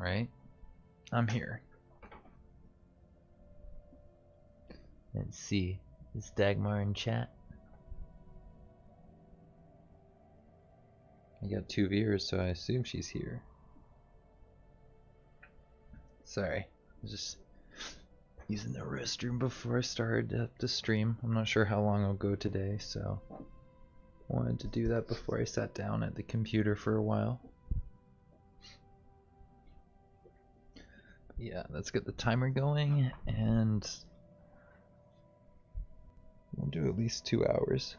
Alright, I'm here. Let's see, is Dagmar in chat? I got 2 viewers, so I assume she's here. Sorry, I was just using the restroom before I started up the stream. I'm not sure how long I'll go today, so I wanted to do that before I sat down at the computer for a while. Yeah, let's get the timer going, and we'll do at least 2 hours.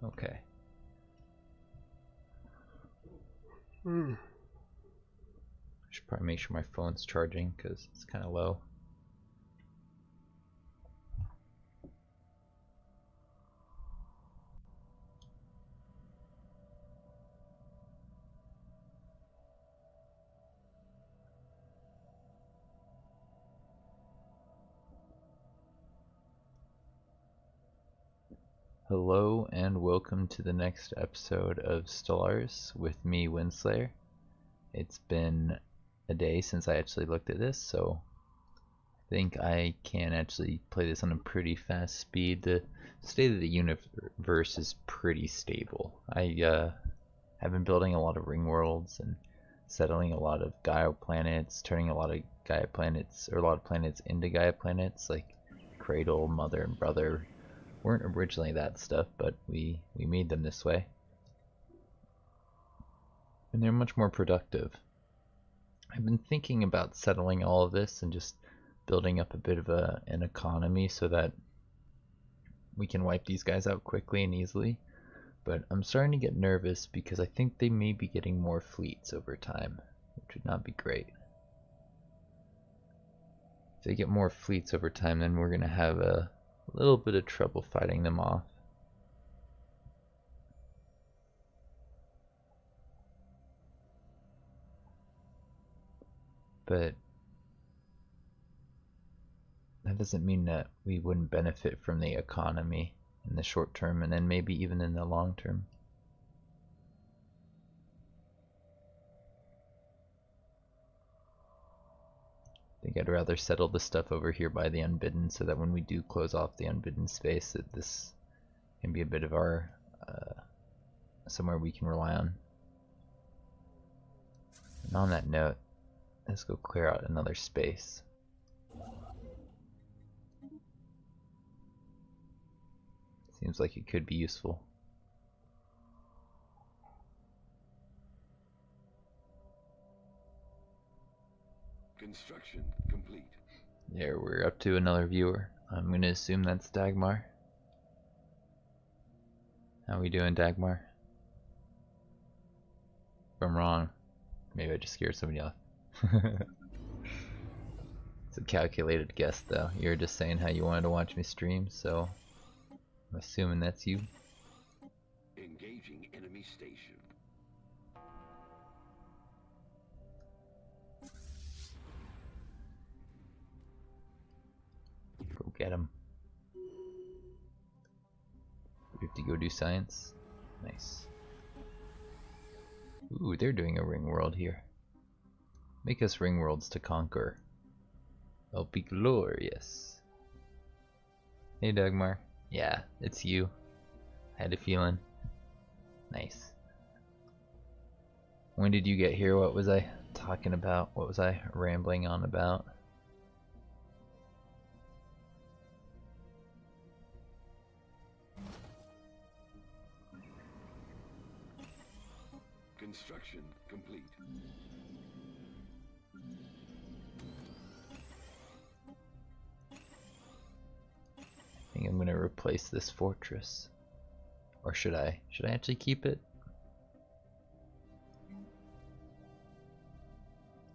Okay. I should probably make sure my phone's charging because it's kind of low. Hello and welcome to the next episode of Stellaris with me, Winslayer. It's been a day since I actually looked at this, so I think I can actually play this on a pretty fast speed. The state of the universe is pretty stable. I have been building a lot of ring worlds and settling a lot of Gaia planets, turning a lot of Gaia planets, or a lot of planets into Gaia planets, like Cradle, Mother, and Brother. Weren't originally that stuff, but we made them this way. And they're much more productive. I've been thinking about settling all of this and just building up a bit of an economy so that we can wipe these guys out quickly and easily. But I'm starting to get nervous because I think they may be getting more fleets over time, which would not be great. If they get more fleets over time, then we're going to have a little bit of trouble fighting them off. But that doesn't mean that we wouldn't benefit from the economy in the short term, and then maybe even in the long term. I think I'd rather settle the stuff over here by the Unbidden so that when we do close off the Unbidden space, that this can be a bit of our somewhere we can rely on. And on that note, let's go clear out another space. Seems like it could be useful. Construction complete. There, we're up to another viewer. I'm gonna assume that's Dagmar. How we doing, Dagmar? If I'm wrong, maybe I just scared somebody off. It's a calculated guess, though. You're just saying how you wanted to watch me stream, so I'm assuming that's you. Engaging enemy station. Go get him. We have to go do science. Nice. Ooh, they're doing a ring world here. Make us ring worlds to conquer. I'll be glorious. Hey, Dagmar. Yeah, it's you. I had a feeling. Nice. When did you get here? What was I talking about? What was I rambling on about? Construction complete. I think I'm gonna replace this fortress. Or should I? Should I actually keep it?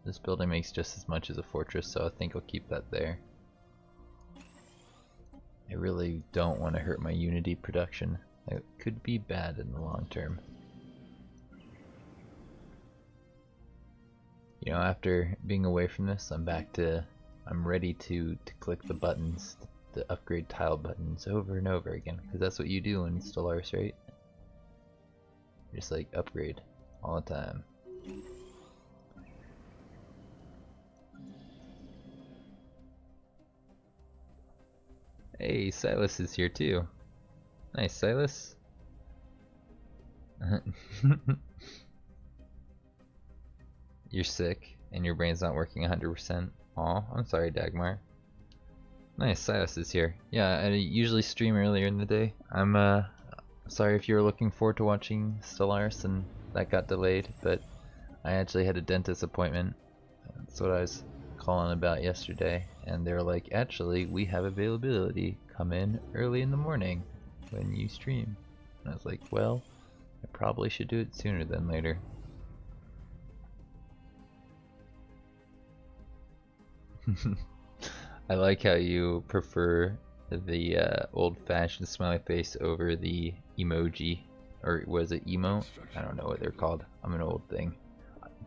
This building makes just as much as a fortress, so I think I'll keep that there. I really don't want to hurt my Unity production. It could be bad in the long term. After being away from this, I'm ready to click the buttons the upgrade tile buttons over and over again, because that's what you do in Stellaris, right? Just like upgrade all the time. Hey, Silas is here too. Nice, Silas. You're sick and your brain's not working 100%. Aw, I'm sorry, Dagmar. Nice, Silas is here. Yeah, I usually stream earlier in the day. I'm sorry if you were looking forward to watching Stellaris and that got delayed, but I actually had a dentist appointment. That's what I was calling about yesterday, and they were like, actually, we have availability. Come in early in the morning when you stream. And I was like, well, I probably should do it sooner than later. I like how you prefer the old-fashioned smiley face over the emoji, or was it emote? I don't know what they're called. I'm an old thing.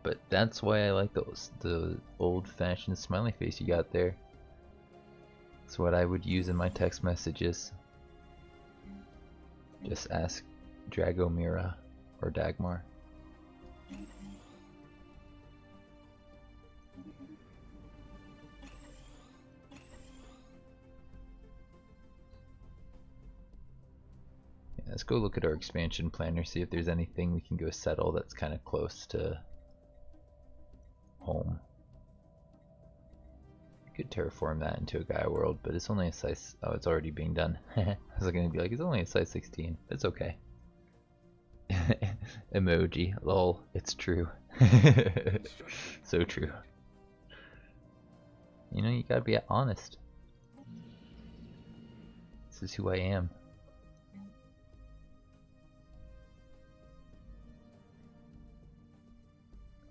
But that's why I like the old-fashioned smiley face you got there. It's what I would use in my text messages. Just ask Dragomira or Dagmar. Let's go look at our expansion planner, see if there's anything we can go settle that's kind of close to home. You could terraform that into a Gaia world, but it's only a size... Oh, it's already being done. I was going to be like, it's only a size 16. It's okay. Emoji. Lol. It's true. So true. You know, you gotta be honest. This is who I am.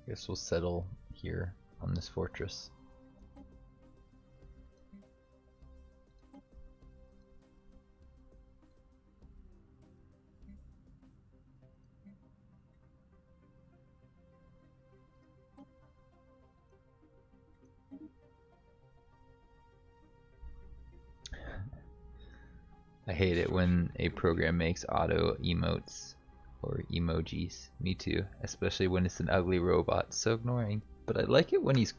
I guess we'll settle here on this fortress. I hate it when a program makes auto emotes or emojis. Me too, especially when it's an ugly robot. So annoying. But I like it when he's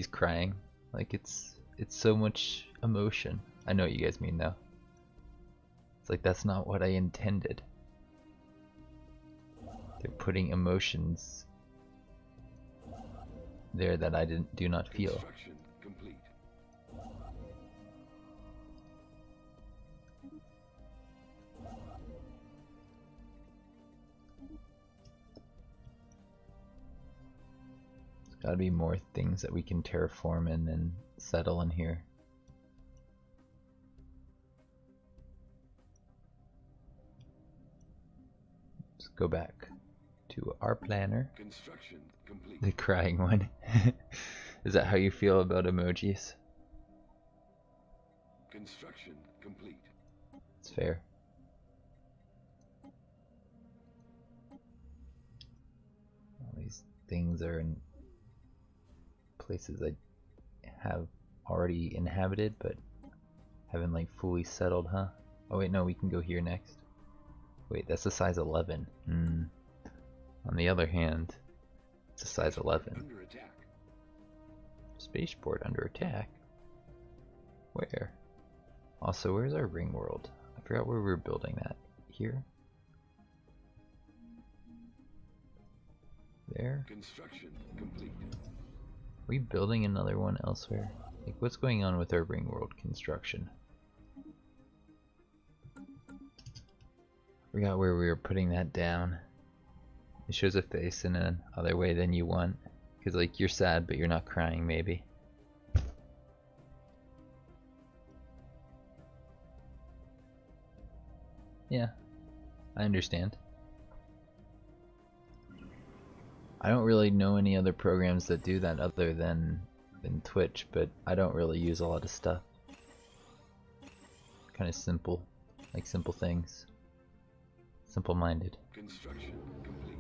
crying. Like it's so much emotion. I know what you guys mean though. It's like that's not what I intended. They're putting emotions there that I do not feel. Gotta be more things that we can terraform and then settle in here. Let's go back to our planner. Construction complete. The crying one. Is that how you feel about emojis? Construction complete. It's fair. All these things are in places I have already inhabited but haven't like fully settled, huh? Oh wait, no, we can go here next. Wait, that's a size 11. On the other hand, it's a size 11. Under attack. Spaceport under attack? Where? Also, where's our ring world? I forgot where we were building that. Here? There? Construction complete. Are we building another one elsewhere? Like, what's going on with our ring world construction? Forgot where we were putting that down. It shows a face in another way than you want. Because, like, you're sad, but you're not crying, maybe. Yeah, I understand. I don't really know any other programs that do that other than Twitch, but I don't really use a lot of stuff. Kind of simple, like simple things. Simple-minded. Construction complete.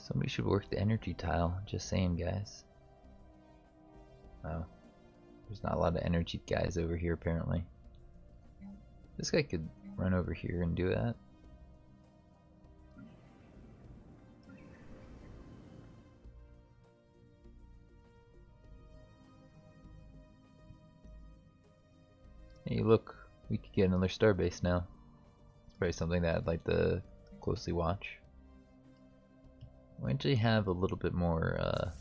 Somebody should work the energy tile, just saying, guys. Wow. There's not a lot of energy guys over here, apparently. This guy could run over here and do that. Hey, look, we could get another starbase now. It's probably something that I'd like to closely watch. We actually have a little bit more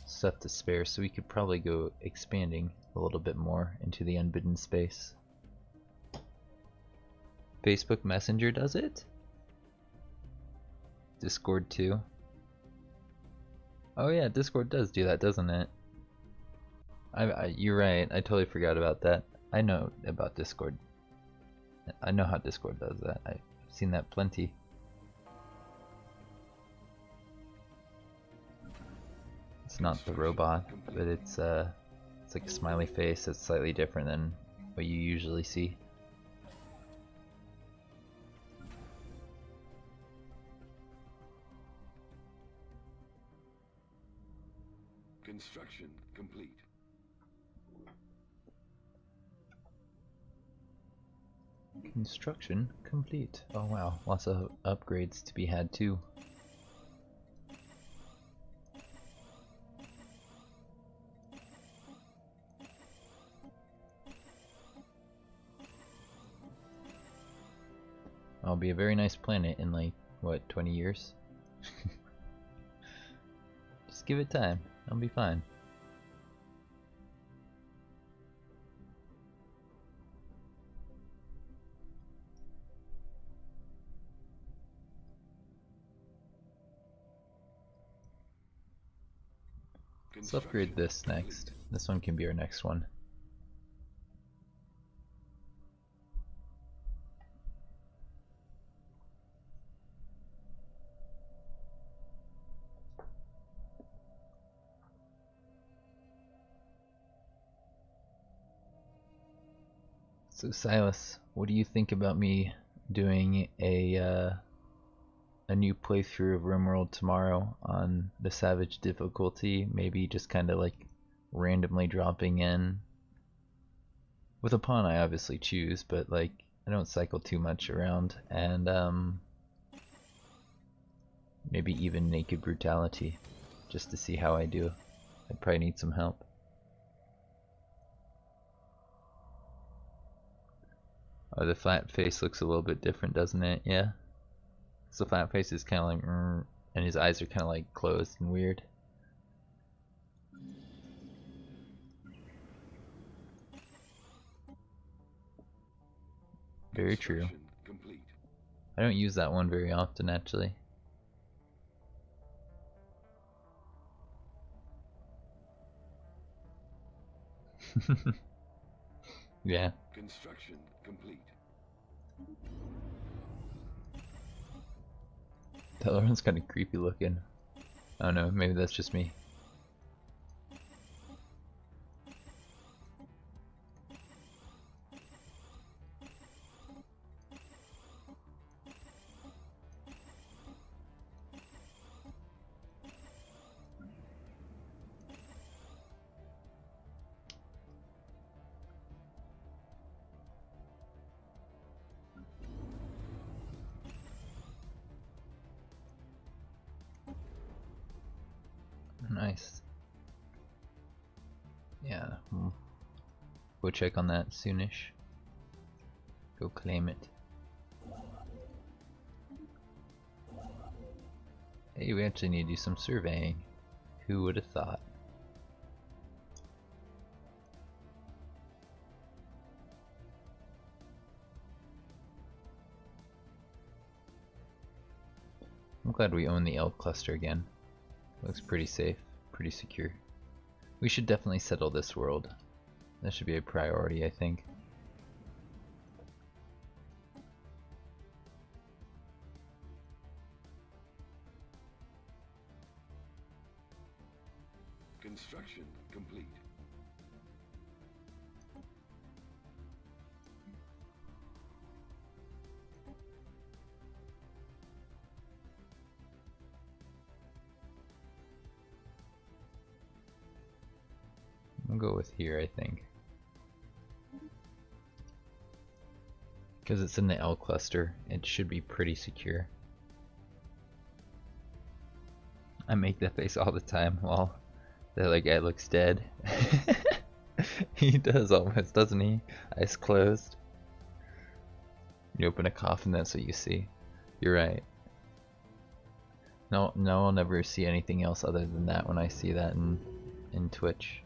stuff to spare, so we could probably go expanding a little bit more into the unbidden space. Facebook Messenger does it? Discord too? Oh yeah, Discord does do that, doesn't it? You're right, I totally forgot about that. I know about Discord. I know how Discord does that. I've seen that plenty. It's not the robot, but it's like a smiley face that's slightly different than what you usually see. Construction complete. Construction complete. Oh wow, lots of upgrades to be had too. I'll be a very nice planet in like, what, 20 years? Just give it time, I'll be fine. Let's upgrade this next. This one can be our next one. So Silas, what do you think about me doing a new playthrough of RimWorld tomorrow on the Savage difficulty? Maybe just kind of like randomly dropping in. With a pawn I obviously choose, but like I don't cycle too much around, and maybe even Naked Brutality, just to see how I do. I'd probably need some help. Oh, the flat face looks a little bit different, doesn't it? Yeah. So the flat face is kind of like, and his eyes are kind of like closed and weird. Very true. Complete. I don't use that one very often, actually. Yeah. Construction complete. That other one's kind of creepy looking. I don't know, maybe that's just me. Nice. Yeah, we'll go check on that soonish. Go claim it. Hey, we actually need to do some surveying. Who would have thought? I'm glad we own the L cluster again. Looks pretty safe, pretty secure. We should definitely settle this world. That should be a priority, I think. Construction complete. I'll go with here, I think. Because it's in the L cluster, it should be pretty secure. I make that face all the time while the other guy looks dead. He does almost, doesn't he? Eyes closed. You open a coffin, that's what you see. You're right. No, I'll never see anything else other than that when I see that in Twitch.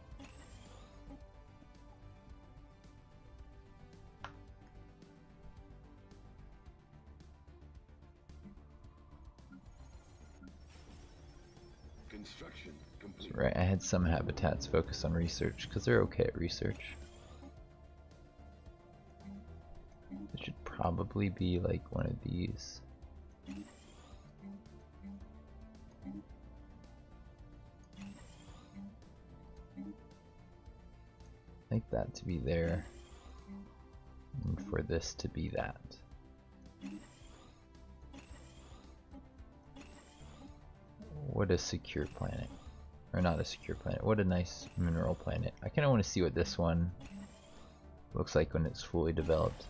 Construction complete. Right, I had some habitats focused on research because they're okay at research. It should probably be like one of these. Like that to be there, and for this to be that. What a secure planet. Or not a secure planet, what a nice mineral planet. I kinda wanna see what this one looks like when it's fully developed.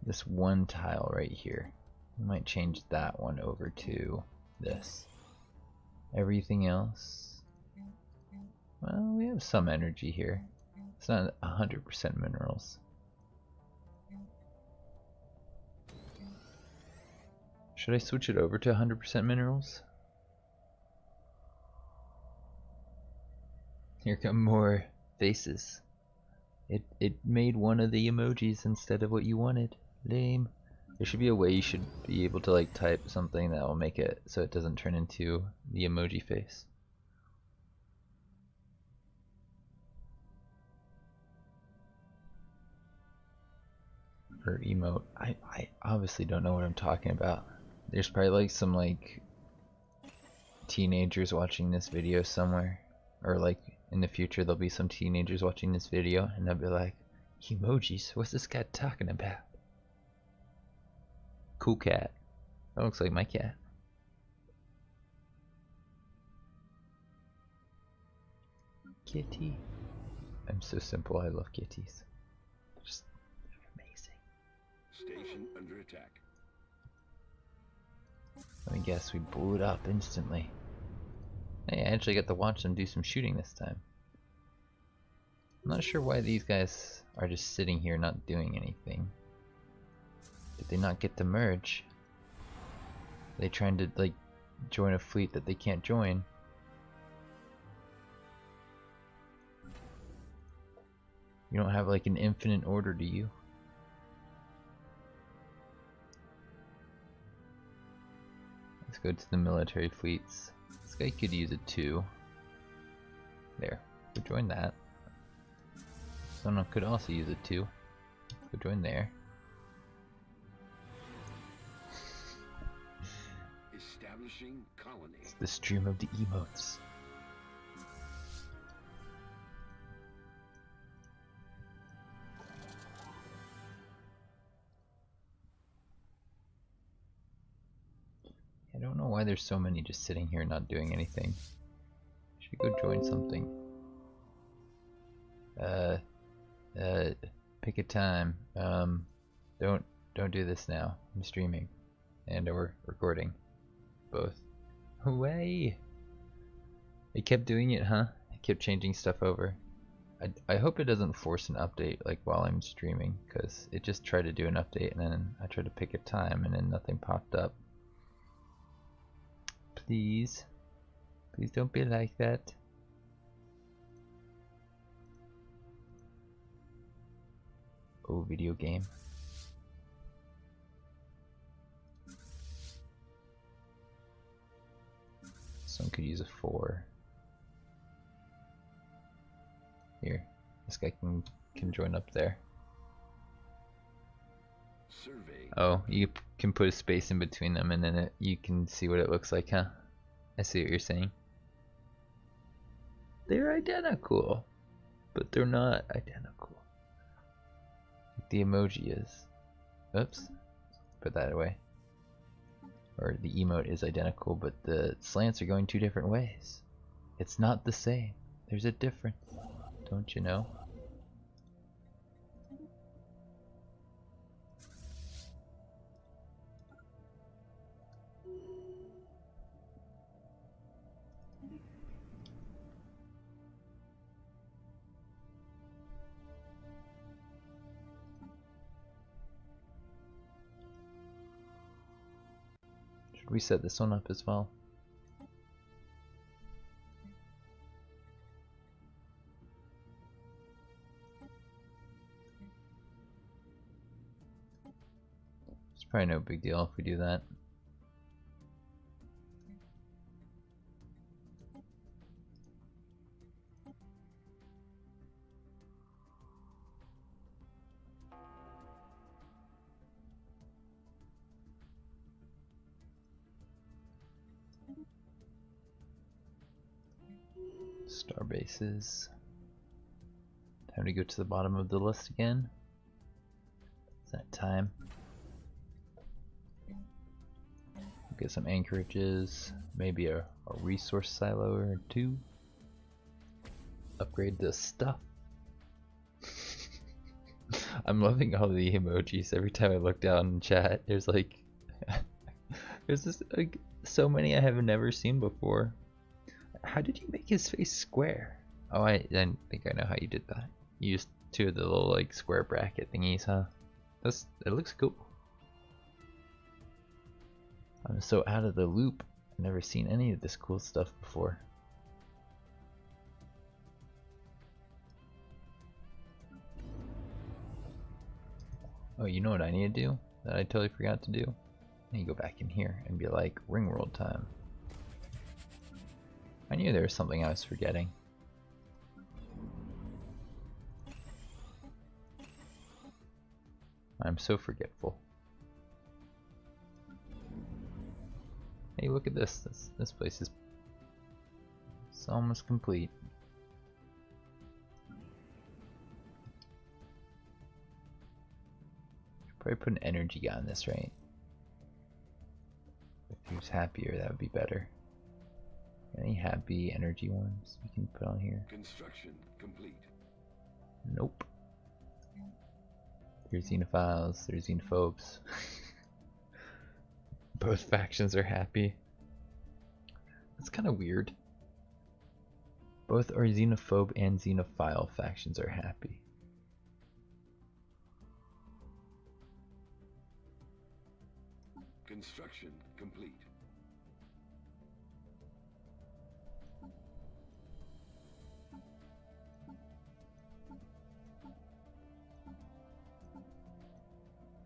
This one tile right here. We might change that one over to this. Everything else, well, we have some energy here. It's not 100% minerals. Should I switch it over to 100% minerals? Here come more faces. It made one of the emojis instead of what you wanted. Lame. There should be a way you should be able to like type something that will make it so it doesn't turn into the emoji face. Or emote. I obviously don't know what I'm talking about. There's probably like some like teenagers watching this video somewhere, or like in the future there'll be some teenagers watching this video and they'll be like, emojis, what's this guy talking about? Cool cat. That looks like my cat. Kitty. I'm so simple, I love kitties. Just amazing. Station under attack. Let me guess, we blew it up instantly. Hey, I actually got to watch them do some shooting this time. I'm not sure why these guys are just sitting here not doing anything. Did they not get to merge? Are they trying to like join a fleet that they can't join? You don't have like an infinite order, do you? Let's go to the military fleets. This guy could use a 2. There. Go join that. Someone could also use a 2. Go join there. Establishing colony. It's the stream of the emotes. I don't know why there's so many just sitting here not doing anything. Should go join something. Pick a time. Don't do this now. I'm streaming and or recording. Both. Away. It kept doing it, huh? It kept changing stuff over. I hope it doesn't force an update like while I'm streaming, because it just tried to do an update and then I tried to pick a time and then nothing popped up. Please. Please don't be like that. Oh, video game. Someone could use a 4. Here, this guy can join up there. Survey. Oh, you can put a space in between them and then you can see what it looks like, huh? I see what you're saying. They're identical, but they're not identical. Like the emoji is. Oops. Put that away. Or the emote is identical, but the slants are going two different ways. It's not the same. There's a difference. Don't you know? Should we set this one up as well? It's probably no big deal if we do that. Star bases. Time to go to the bottom of the list again. It's that time. Get some anchorages, maybe a resource silo or two. Upgrade the stuff. I'm loving all the emojis. Every time I look down in chat, there's like there's this like so many I have never seen before. How did you make his face square? Oh, I think I know how you did that. You used two of the little like square bracket thingies, huh? It looks cool. I'm so out of the loop. I've never seen any of this cool stuff before. Oh, you know what I need to do that I totally forgot to do? I need to go back in here and be like, ring world time. I knew there was something I was forgetting. I'm so forgetful. Hey, look at this. This place is it's almost complete. Should probably put an energy guy on this, right? If he was happier, that would be better. Any happy energy ones we can put on here? Construction complete. Nope. There's xenophiles, there's xenophobes. Both factions are happy. That's kind of weird. Both our xenophobe and xenophile factions are happy. Construction complete.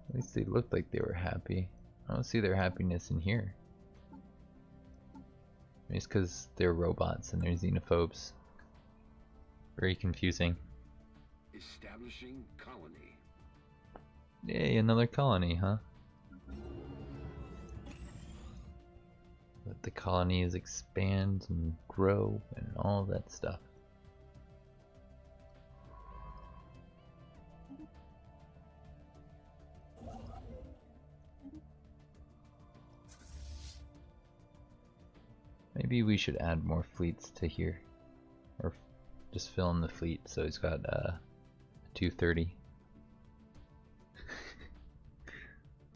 At least they looked like they were happy. I don't see their happiness in here. Maybe it's because they're robots and they're xenophobes. Very confusing. Establishing colony. Yay, another colony, huh? Let the colonies expand and grow and all that stuff. Maybe we should add more fleets to here. Or just fill in the fleet so he's got 230.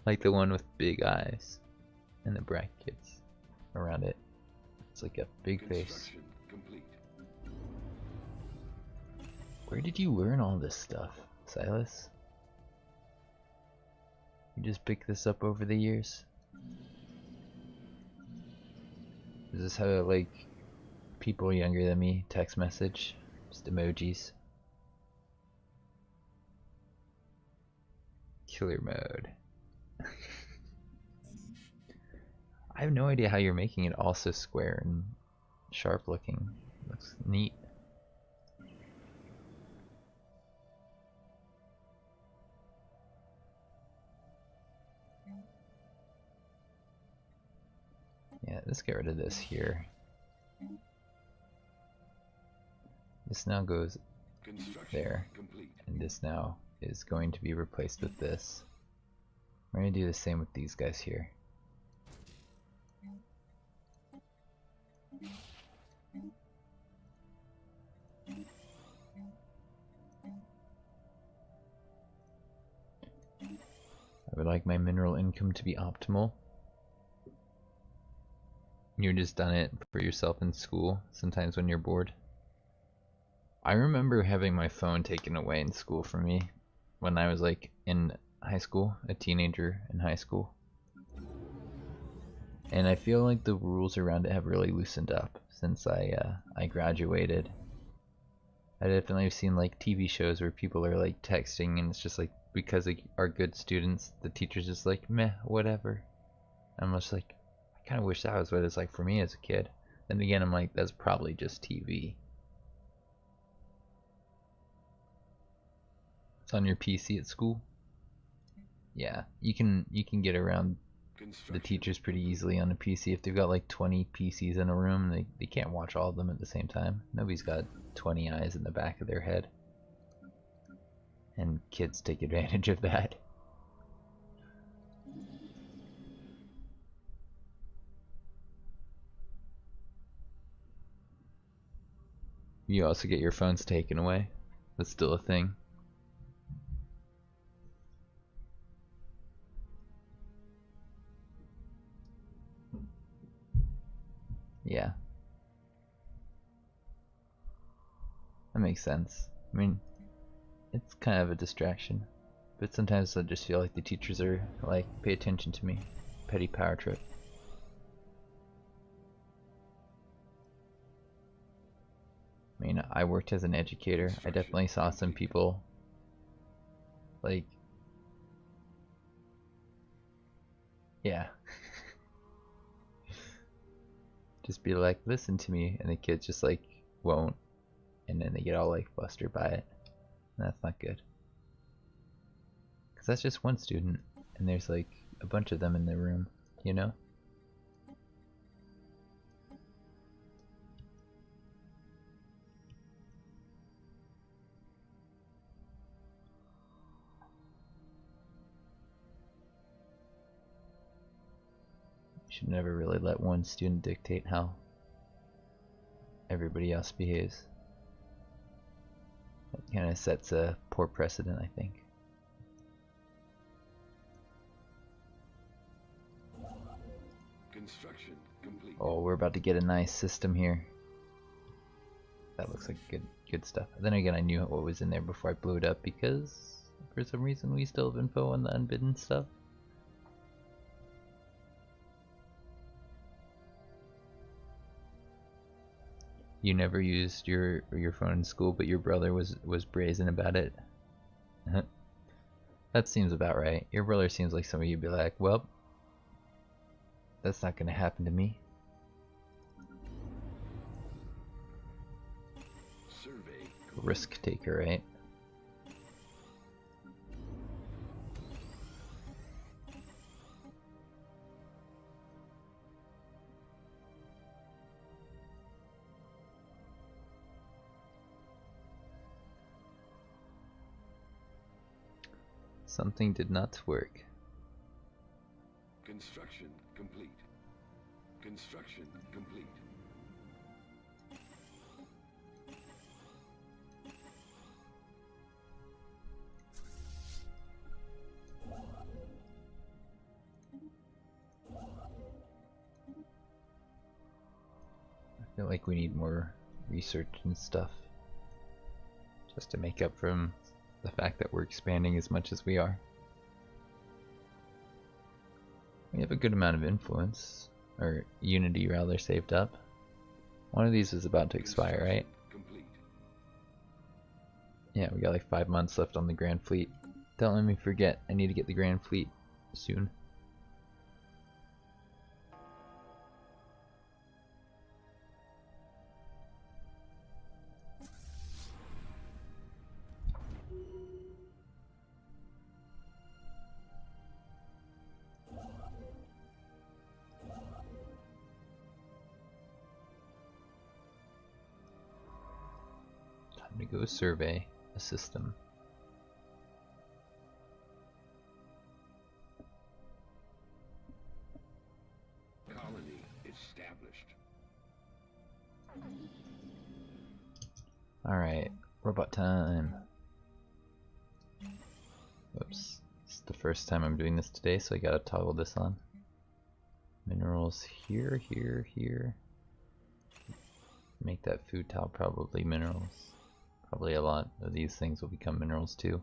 Like the one with big eyes and the brackets around it. It's like a big face. Complete. Where did you learn all this stuff, Silas? You just picked this up over the years? Is this how, like, people younger than me text message? Just emojis? Killer mode. I have no idea how you're making it all so square and sharp looking. Looks neat. Yeah, let's get rid of this here. This now goes there, and this now is going to be replaced with this. We're gonna do the same with these guys here. I would like my mineral income to be optimal. You're just done it for yourself in school, sometimes when you're bored. I remember having my phone taken away in school from me when I was like in high school, a teenager in high school. And I feel like the rules around it have really loosened up since I graduated. I definitely have seen like TV shows where people are like texting and it's just like because they are good students, the teacher's just like meh, whatever. I'm just like, I kind of wish that was what it's like for me as a kid. Then again, I'm like, that's probably just TV. It's on your PC at school. Yeah, you can get around the teachers pretty easily on a PC. If they've got like 20 PCs in a room, they can't watch all of them at the same time. Nobody's got 20 eyes in the back of their head. And kids take advantage of that. You also get your phones taken away. That's still a thing. Yeah. That makes sense. I mean, it's kind of a distraction. But sometimes I just feel like the teachers are like, pay attention to me. Petty power trip. I mean, I worked as an educator. I definitely saw some people like, yeah. Just be like, listen to me, and the kids just like won't, and then they get all like flustered by it. And that's not good. Because that's just one student, and there's like a bunch of them in the room, you know? You should never really let one student dictate how everybody else behaves. That kind of sets a poor precedent, I think. Construction complete. Oh, we're about to get a nice system here. That looks like good stuff. Then again, I knew what was in there before I blew it up because for some reason we still have info on the unbidden stuff. You never used your phone in school, but your brother was brazen about it. That seems about right. Your brother seems like somebody you'd be like, well, that's not gonna happen to me. Survey Risk taker, right? Something did not work. Construction complete. Construction complete. I feel like we need more research and stuff just to make up from the fact that we're expanding as much as we are. We have a good amount of influence, or unity rather, saved up. One of these is about to expire, right? Complete. Yeah, we got like 5 months left on the Grand Fleet. Don't let me forget, I need to get the Grand Fleet soon. Time to go survey a system. Alright, robot time. Whoops. It's the first time I'm doing this today, so I gotta toggle this on. Minerals here, here, here. Make that food tile probably minerals. Probably a lot of these things will become minerals too.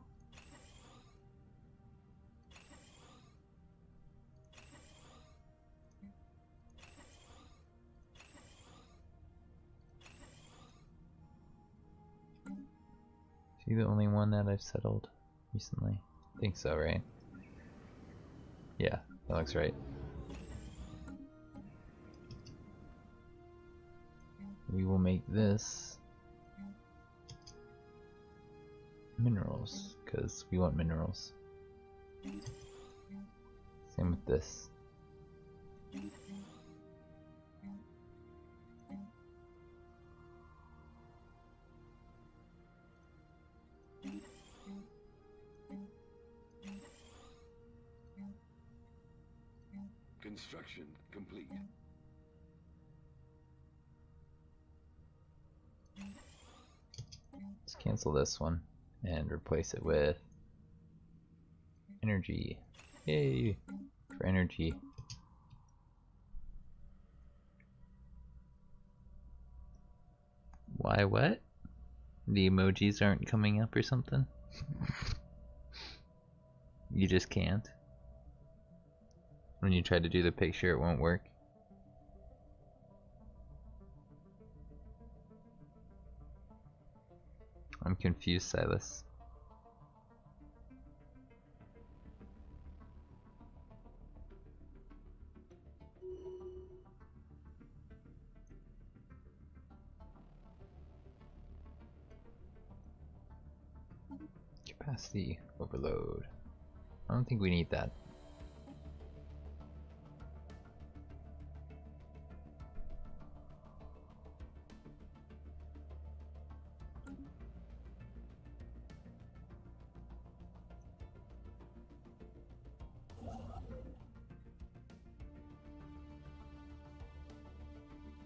Is he the only one that I've settled recently? I think so, right? Yeah, that looks right. We will make this minerals, because we want minerals. Same with this. Construction complete. Let's cancel this one and replace it with energy. Yay! For energy. Why what? The emojis aren't coming up or something? You just can't? When you try to do the picture, it won't work? I'm confused, Silas. Capacity overload. I don't think we need that.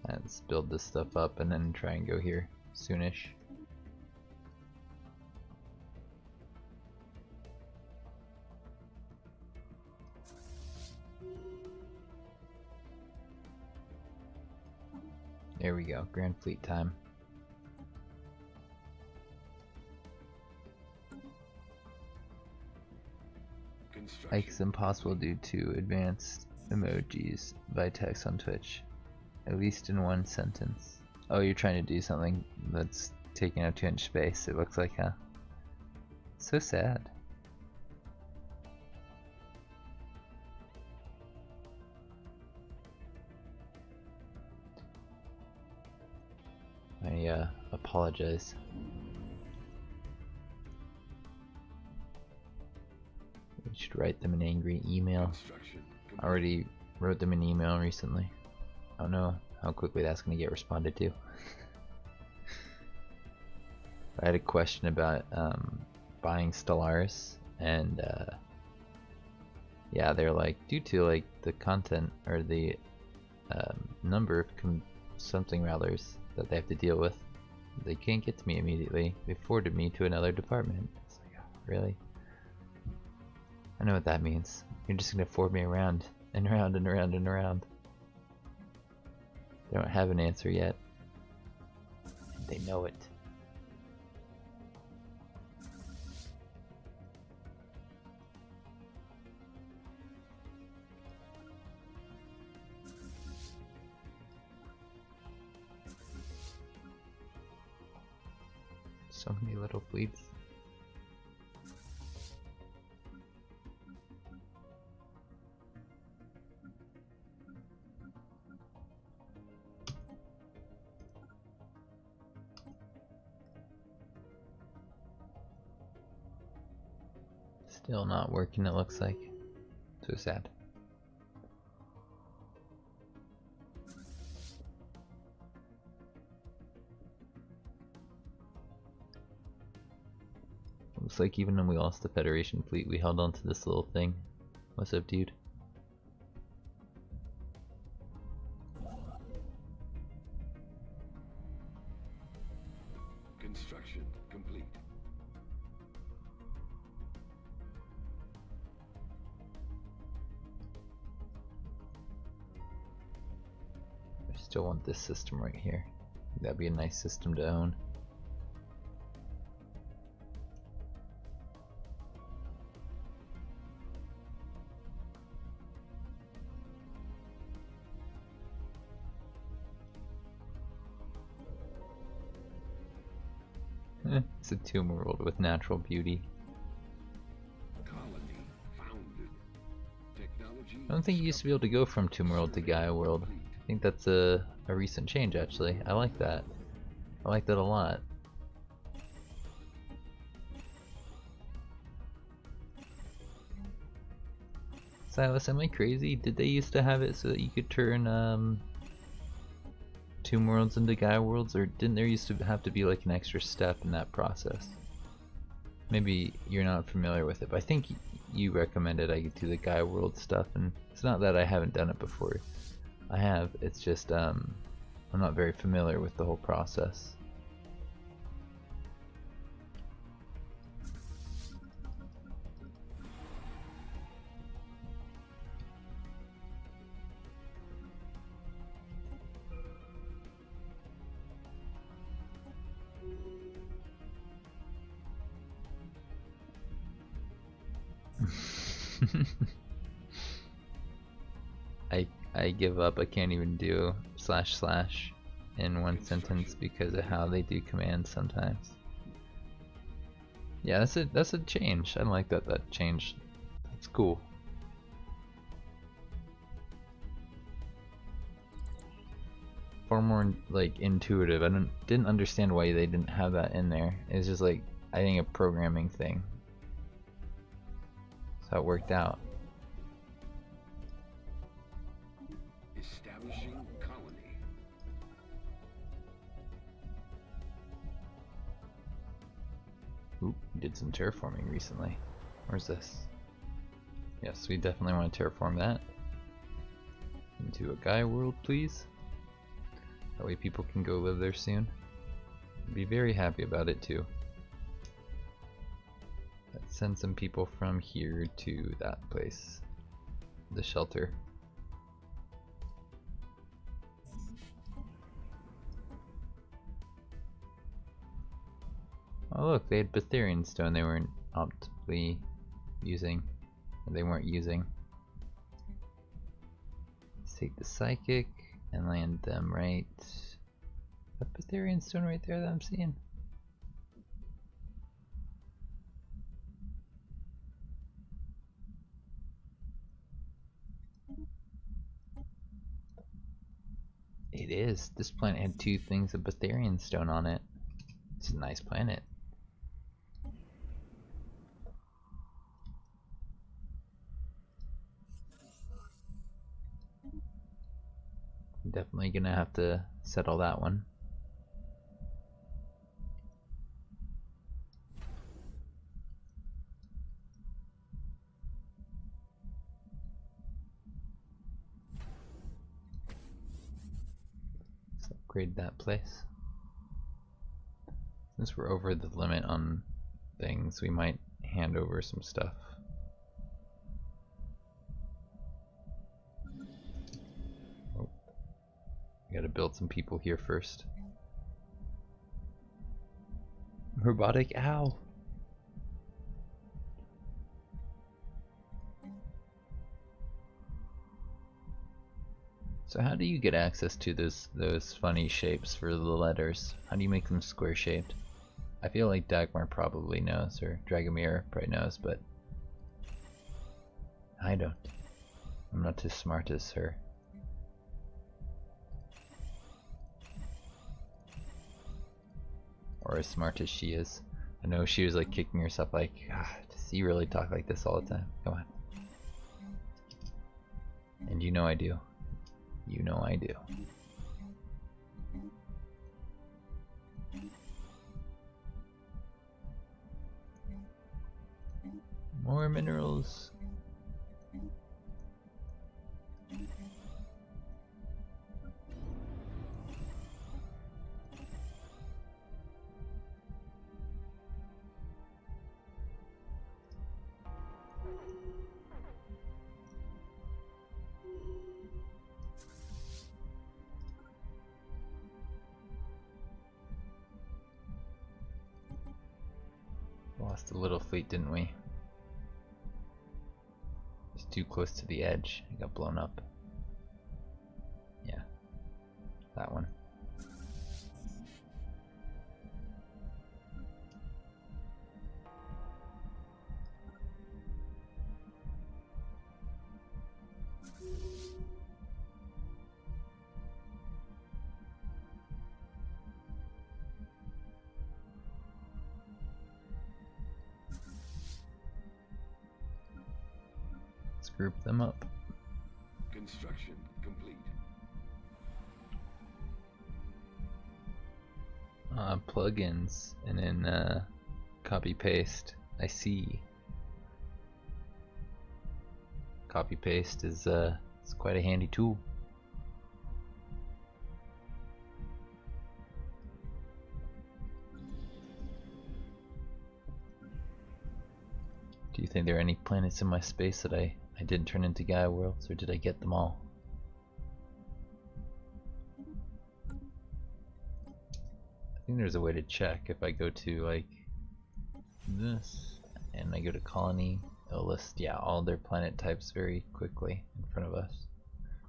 Let's build this stuff up and then try and go here soonish. There we go, Grand Fleet time. Ike's impossible due to advanced emojis by text on Twitch. At least in one sentence. Oh, you're trying to do something that's taking up too much space, it looks like, huh? So sad. I apologize. We should write them an angry email. I already wrote them an email recently. I don't know how quickly that's going to get responded to. I had a question about buying Stellaris, and yeah, they're like, due to like the content or the number of something rathers that they have to deal with, they can't get to me immediately. They forwarded me to another department. It's like, oh, really? I know what that means. You're just gonna forward me around and around and around and around. They don't have an answer yet. And they know it. So many little fleets. Still not working, it looks like. So sad. Looks like even when we lost the Federation fleet, we held on to this little thing. What's up, dude? Construction complete. I still want this system right here. That'd be a nice system to own. It's a tomb world with natural beauty. Colony founded. Technology. I don't think you used to be able to go from tomb world to Gaia world. I think that's a recent change actually. I like that. I like that a lot. Silas, am I crazy? Did they used to have it so that you could turn tomb worlds into Gaia worlds, or didn't there used to have to be like an extra step in that process? Maybe you're not familiar with it, but I think you recommended I do the Gaia world stuff, and it's not that I haven't done it before. I have, it's just I'm not very familiar with the whole process. I give up. I can't even do / in one sentence because of how they do commands sometimes. Yeah, that's a change. I like that change. That's cool. Far more like intuitive. I didn't understand why they didn't have that in there. It's just like, I think, a programming thing. That's how it worked out. Establishing colony. Oop, we did some terraforming recently. Where's this? Yes, we definitely want to terraform that into a Gaia world, please. That way people can go live there soon. I'd be very happy about it too. Let's send some people from here to that place. The shelter. Oh look, they had Betharian stone they weren't optimally using. Or they weren't using. Let's take the psychic and land them right. That Betharian stone right there that I'm seeing. It is. This planet had 2 things of Betharian stone on it. It's a nice planet. I'm definitely gonna have to settle that one. Let's upgrade that place. Since we're over the limit on things, we might hand over some stuff. Oh, we gotta build some people here first. Robotic ow! So how do you get access to those funny shapes for the letters? How do you make them square shaped? I feel like Dagmar probably knows, or Dragomir probably knows, but I don't. I'm not as smart as her. Or as smart as she is. I know she was like kicking herself like, does he really talk like this all the time? Come on. And you know I do. You know I do. More minerals. Lost a little fleet, didn't we? It's too close to the edge. It got blown up. Yeah, that one. Group them up. Construction complete. Plugins and then copy paste. I see. Copy paste is it's quite a handy tool. Do you think there are any planets in my space that I didn't turn into Gaia worlds, or did I get them all? I think there's a way to check. If I go to like this and I go to colony, it'll list, yeah, all their planet types very quickly in front of us.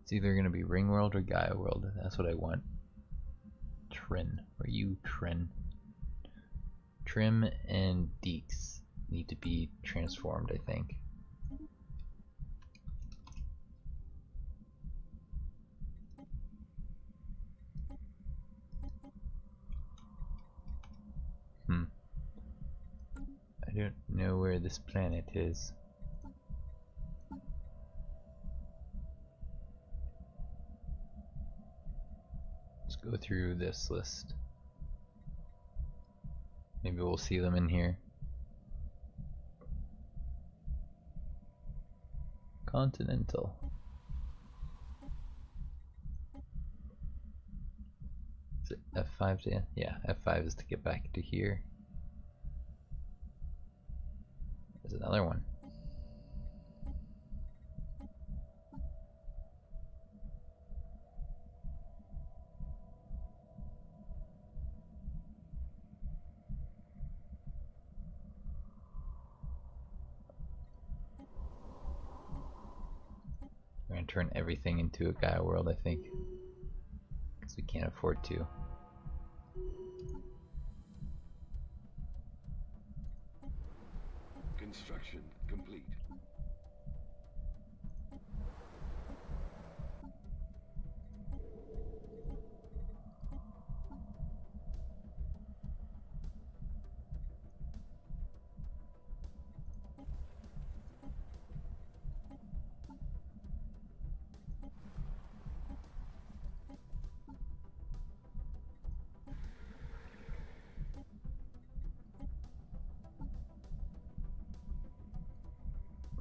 It's either going to be Ring World or Gaia World. That's what I want. Trin. Or you, Trin. Trim and Deeks need to be transformed, I think. I don't know where this planet is. Let's go through this list. Maybe we'll see them in here. Continental. Is it F5 to, yeah, F5 is to get back to here. There's another one. We're gonna turn everything into a Gaia world, I think, because we can't afford to. Construction complete.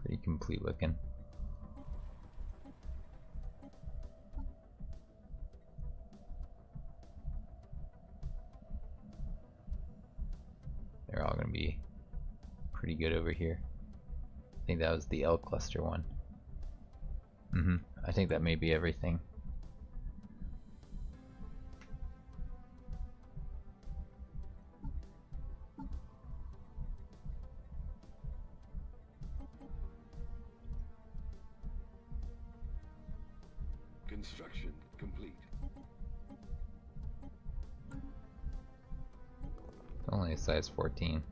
Pretty complete looking. They're all gonna be pretty good over here. I think that was the L cluster one. I think that may be everything. Construction complete. Only a size 14.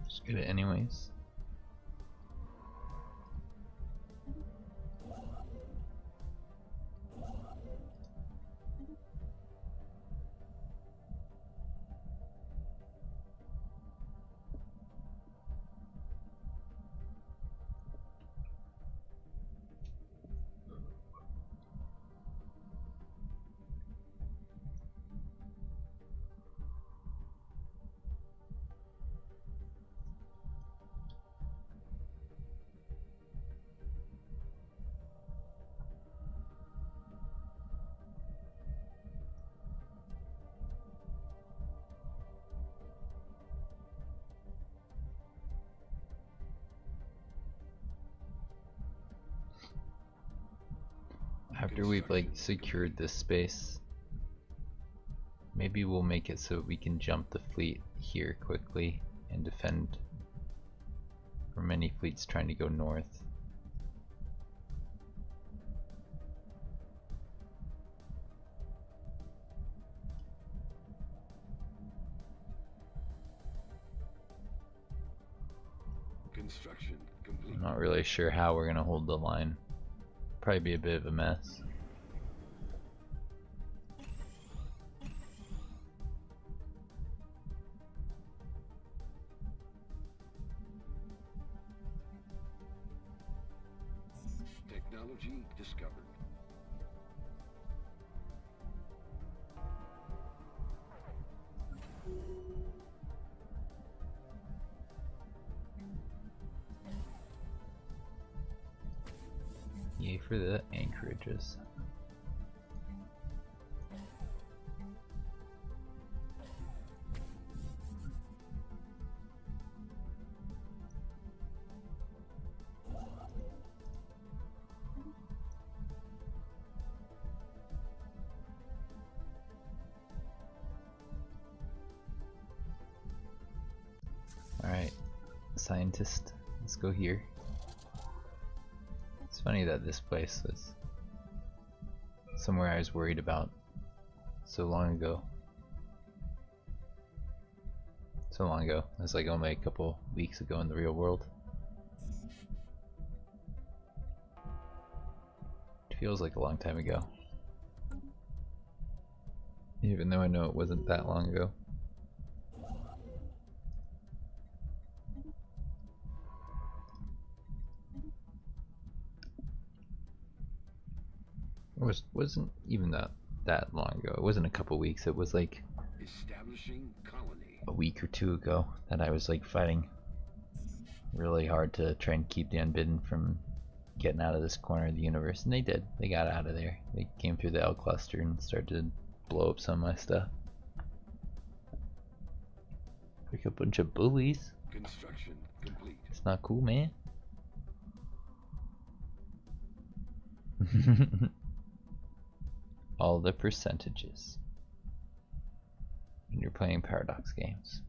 Just get it anyways. After we've like secured this space, Maybe we'll make it so we can jump the fleet here quickly and defend from any fleets trying to go north. Construction complete. I'm not really sure how we're gonna hold the line. Probably be a bit of a mess. Technology discovered. Yay for the anchorages. Alright, scientist, let's go here. It's funny that this place was somewhere I was worried about so long ago. So long ago. It was like only a couple weeks ago in the real world. It feels like a long time ago. Even though I know it wasn't that long ago. It wasn't even that long ago. It wasn't a couple weeks. It was like Establishing colony. a week or two ago that I was like fighting really hard to try and keep the Unbidden from getting out of this corner of the universe, and they did. They got out of there. They came through the L cluster and started to blow up some of my stuff. Like a bunch of bullies. Construction complete. It's not cool, man. All the percentages when you're playing Paradox games.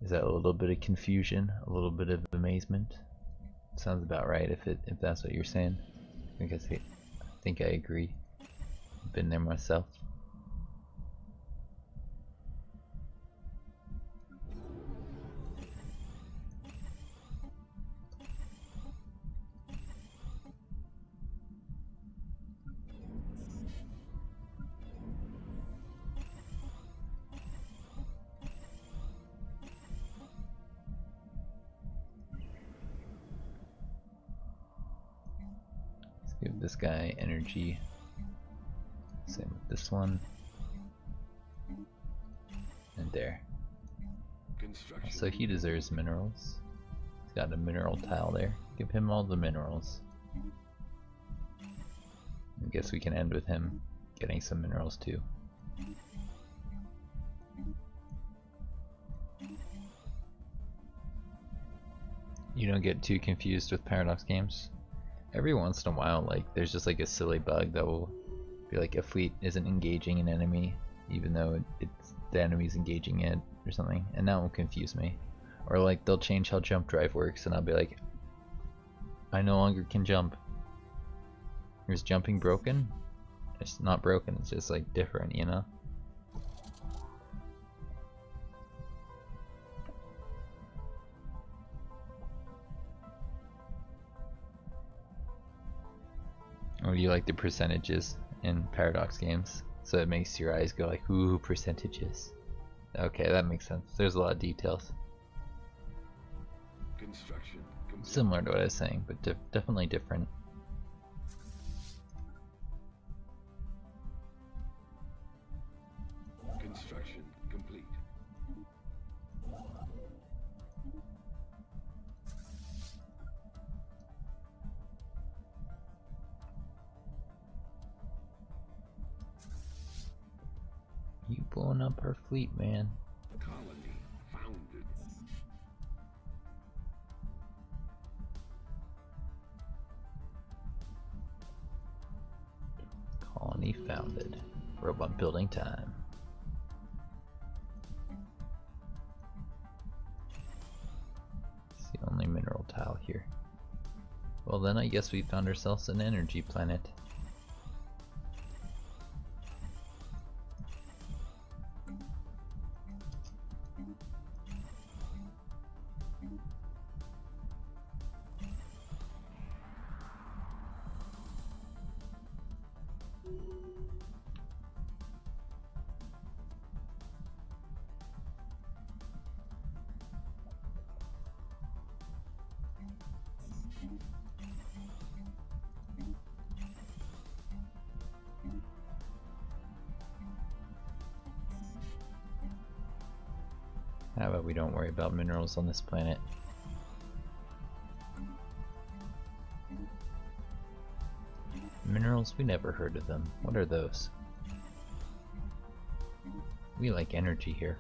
Is that a little bit of confusion, a little bit of amazement? Sounds about right if that's what you're saying. I think I agree. I've been there myself. Give this guy energy. Same with this one. And there. Construction. So he deserves minerals. He's got a mineral tile there. Give him all the minerals. I guess we can end with him getting some minerals too. You don't get too confused with Paradox games. Every once in a while, like, there's just like a silly bug that will be like a fleet isn't engaging an enemy even though it's the enemy's engaging it or something, and that will confuse me. Or like they'll change how jump drive works and I'll be like, I no longer can jump. Is jumping broken? It's not broken, it's just like different, you know? Or you like the percentages in Paradox games, so it makes your eyes go like, ooh, percentages. Okay, that makes sense. There's a lot of details. Construction complete. Similar to what I was saying, but definitely different. Construction complete. You blowing up our fleet, man. Colony founded. founded. Robot building time. It's the only mineral tile here. Well then I guess we found ourselves an energy planet. How about we don't worry about minerals on this planet? Minerals? We never heard of them. What are those? We like energy here.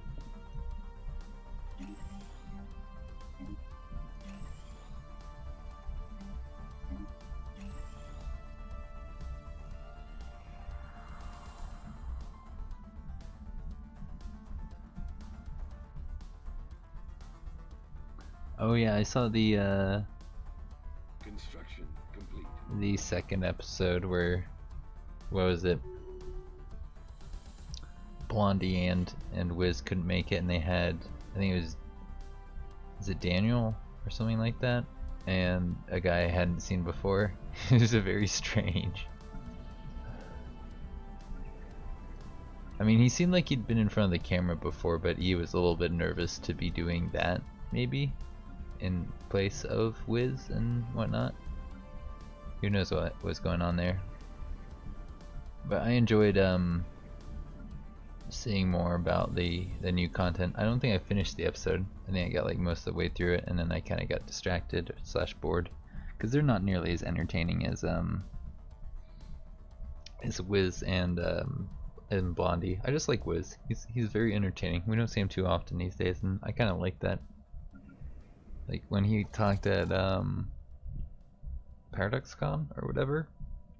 Oh yeah, I saw the Construction complete. the second episode where, what was it? Blondie and Wiz couldn't make it, and they had, I think it was it Daniel or something like that, and a guy I hadn't seen before. It was a very strange. I mean, he seemed like he'd been in front of the camera before, but he was a little bit nervous to be doing that, maybe, in place of Wiz and whatnot. Who knows what was going on there. But I enjoyed seeing more about the new content. I don't think I finished the episode. I think I got like most of the way through it, and then I kind of got distracted / bored, because they're not nearly as entertaining as Wiz and Blondie. I just like Wiz. He's very entertaining. We don't see him too often these days, and I kind of like that. Like when he talked at ParadoxCon or whatever,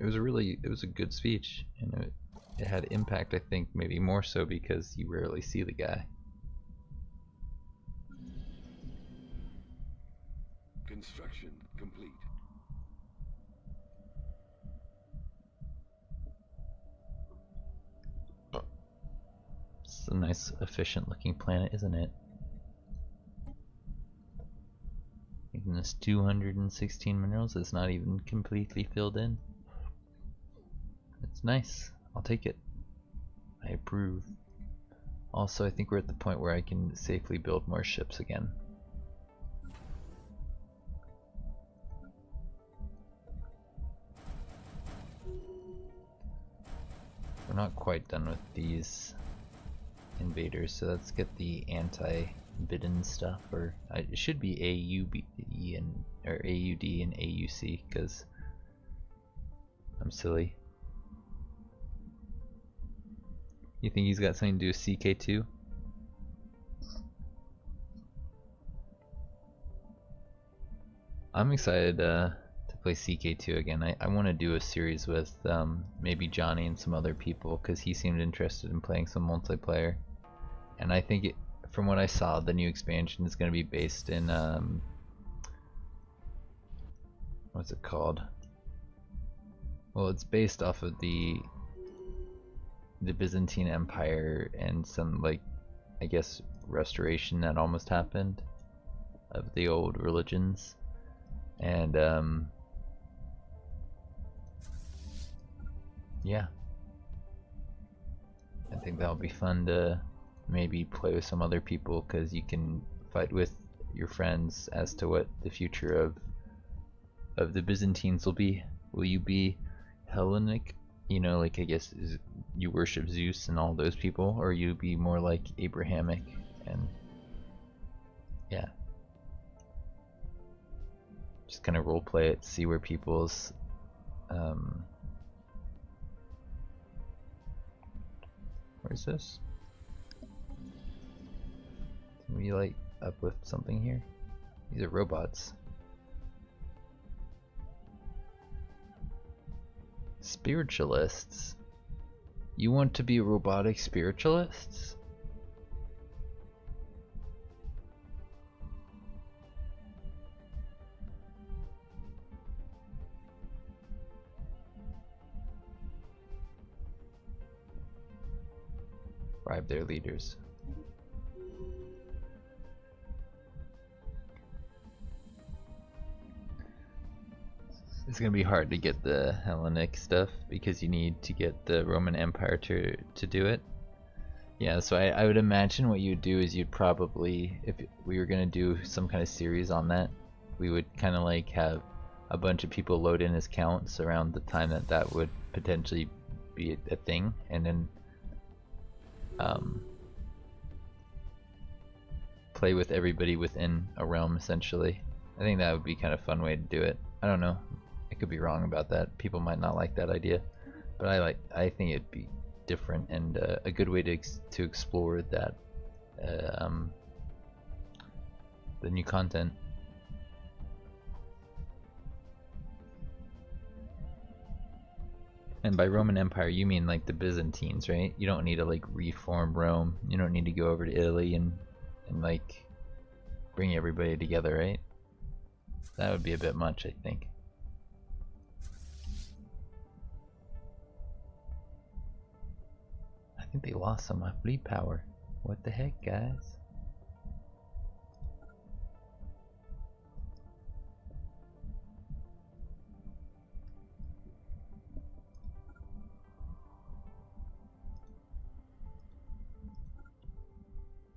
it was a good speech, and it had impact. I think maybe more so because you rarely see the guy. Construction complete. It's a nice, efficient looking planet, isn't it? Even this 216 minerals is not even completely filled in. It's nice. I'll take it. I approve. Also, I think we're at the point where I can safely build more ships again. We're not quite done with these invaders, so let's get the anti-bidden stuff, or it should be AUB and or AUD and AUC, because I'm silly. You think he's got something to do with CK2? I'm excited to play CK2 again. I want to do a series with maybe Johnny and some other people, because he seemed interested in playing some multiplayer. And I think, from what I saw, the new expansion is going to be based in, what's it called? Well, it's based off of the Byzantine Empire and some, like, I guess, restoration that almost happened of the old religions. And, yeah. I think that'll be fun to maybe play with some other people, because you can fight with your friends as to what the future of the Byzantines will be. Will you be Hellenic? You know, like, I guess you worship Zeus and all those people, or you be more like Abrahamic, and yeah. Just kind of roleplay it, see where people's where's this? Can we like uplift something here? These are robots. Spiritualists. You want to be robotic spiritualists? Bribe their leaders. It's gonna be hard to get the Hellenic stuff because you need to get the Roman Empire to do it. Yeah, so I would imagine what you'd do is you'd probably, if we were gonna do some kind of series on that, we would kind of like have a bunch of people load in as counts around the time that that would potentially be a thing, and then play with everybody within a realm essentially. I think that would be kind of a fun way to do it. I don't know. I could be wrong about that. People might not like that idea, but I think it'd be different and a good way to explore that the new content. And by Roman Empire, you mean like the Byzantines, right? You don't need to like reform Rome. You don't need to go over to Italy and like bring everybody together, right? That would be a bit much, I think. I think they lost some of my fleet power. What the heck, guys?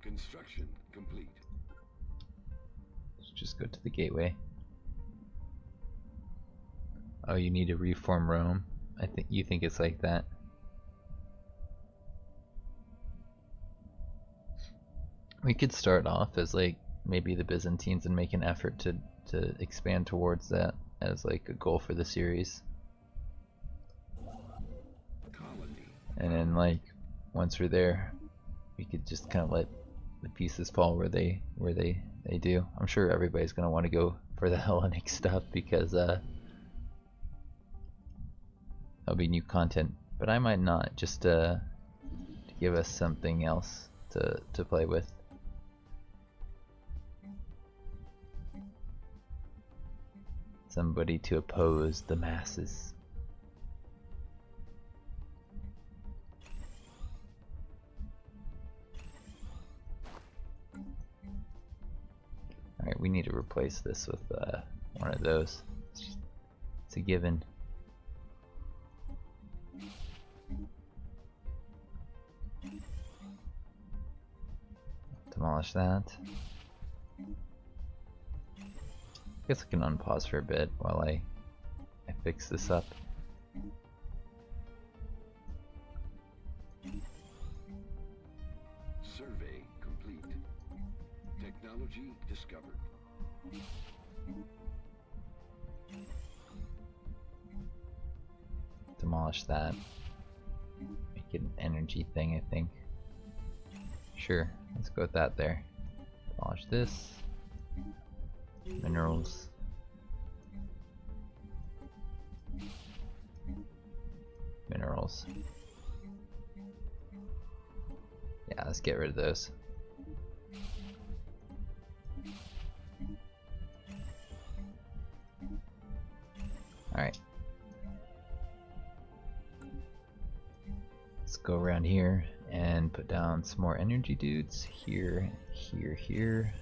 Construction complete. Let's just go to the gateway. Oh, you need to reform Rome? I think you think it's like that. We could start off as like maybe the Byzantines and make an effort to expand towards that as like a goal for the series. Colony. And then like once we're there, we could just kind of let the pieces fall where they do. I'm sure everybody's gonna want to go for the Hellenic stuff because that'll be new content. But I might not, just to give us something else to play with. Somebody to oppose the masses. Alright, we need to replace this with one of those. It's a given. Demolish that. I guess I can unpause for a bit while I fix this up. Survey complete. Technology discovered. Demolish that. Make it an energy thing, I think. Sure, let's go with that there. Demolish this. Minerals. Minerals. Yeah, let's get rid of those. Alright. Let's go around here and put down some more energy dudes. Here, here, here.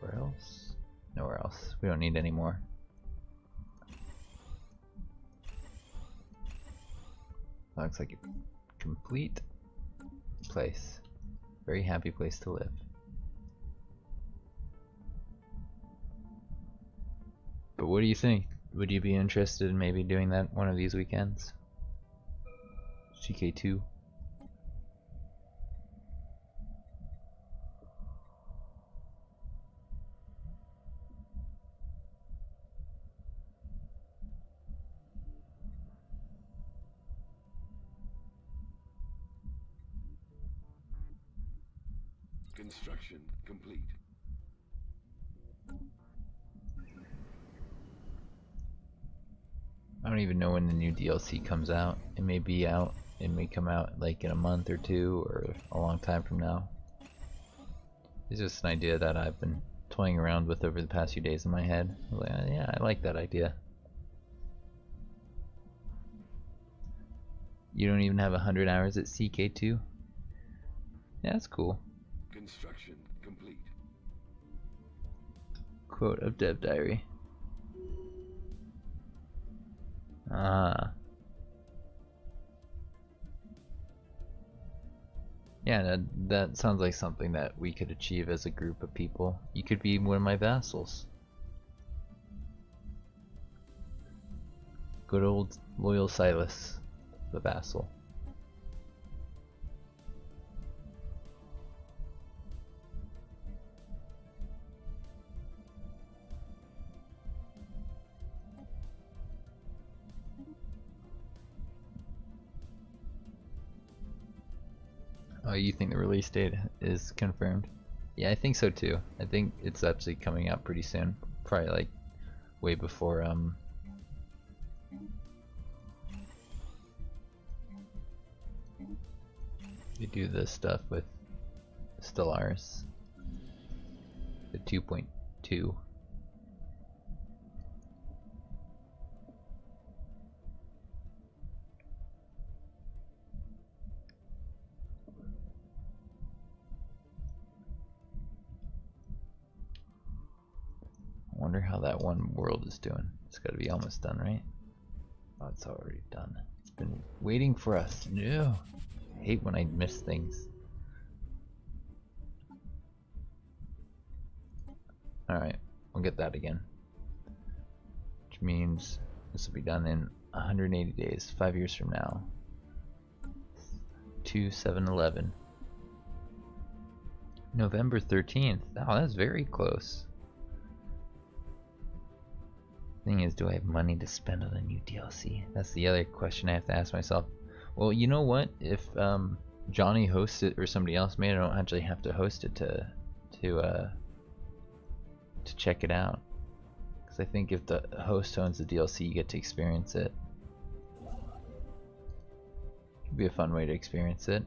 Where else? Nowhere else. We don't need any more. Looks like a complete place. Very happy place to live. But what do you think? Would you be interested in maybe doing that one of these weekends? CK2? Construction complete. I don't even know when the new DLC comes out. It may be out It may come out like in a month or two or a long time from now. It's just an idea that I've been toying around with over the past few days in my head. I was like, yeah, I like that idea. You don't even have 100 hours at CK2? Yeah, that's cool. Construction complete. Quote of Dev Diary. Ah. Yeah, that sounds like something that we could achieve as a group of people. You could be one of my vassals. Good old loyal Silas, the vassal. Oh, you think the release date is confirmed? Yeah, I think so too. I think it's actually coming out pretty soon. Probably like way before you do this stuff with Stellaris. The 2.2. I wonder how that one world is doing. It's got to be almost done, right? Oh, it's already done. It's been waiting for us. No. I hate when I miss things. Alright, we'll get that again. Which means this will be done in 180 days, 5 years from now. 2/7/11. November 13th. Oh, that's very close. Thing is, do I have money to spend on a new DLC? That's the other question I have to ask myself. Well, you know what? If Johnny hosts it or somebody else made it, I don't actually have to host it to check it out. Because I think if the host owns the DLC, you get to experience it. Could be a fun way to experience it.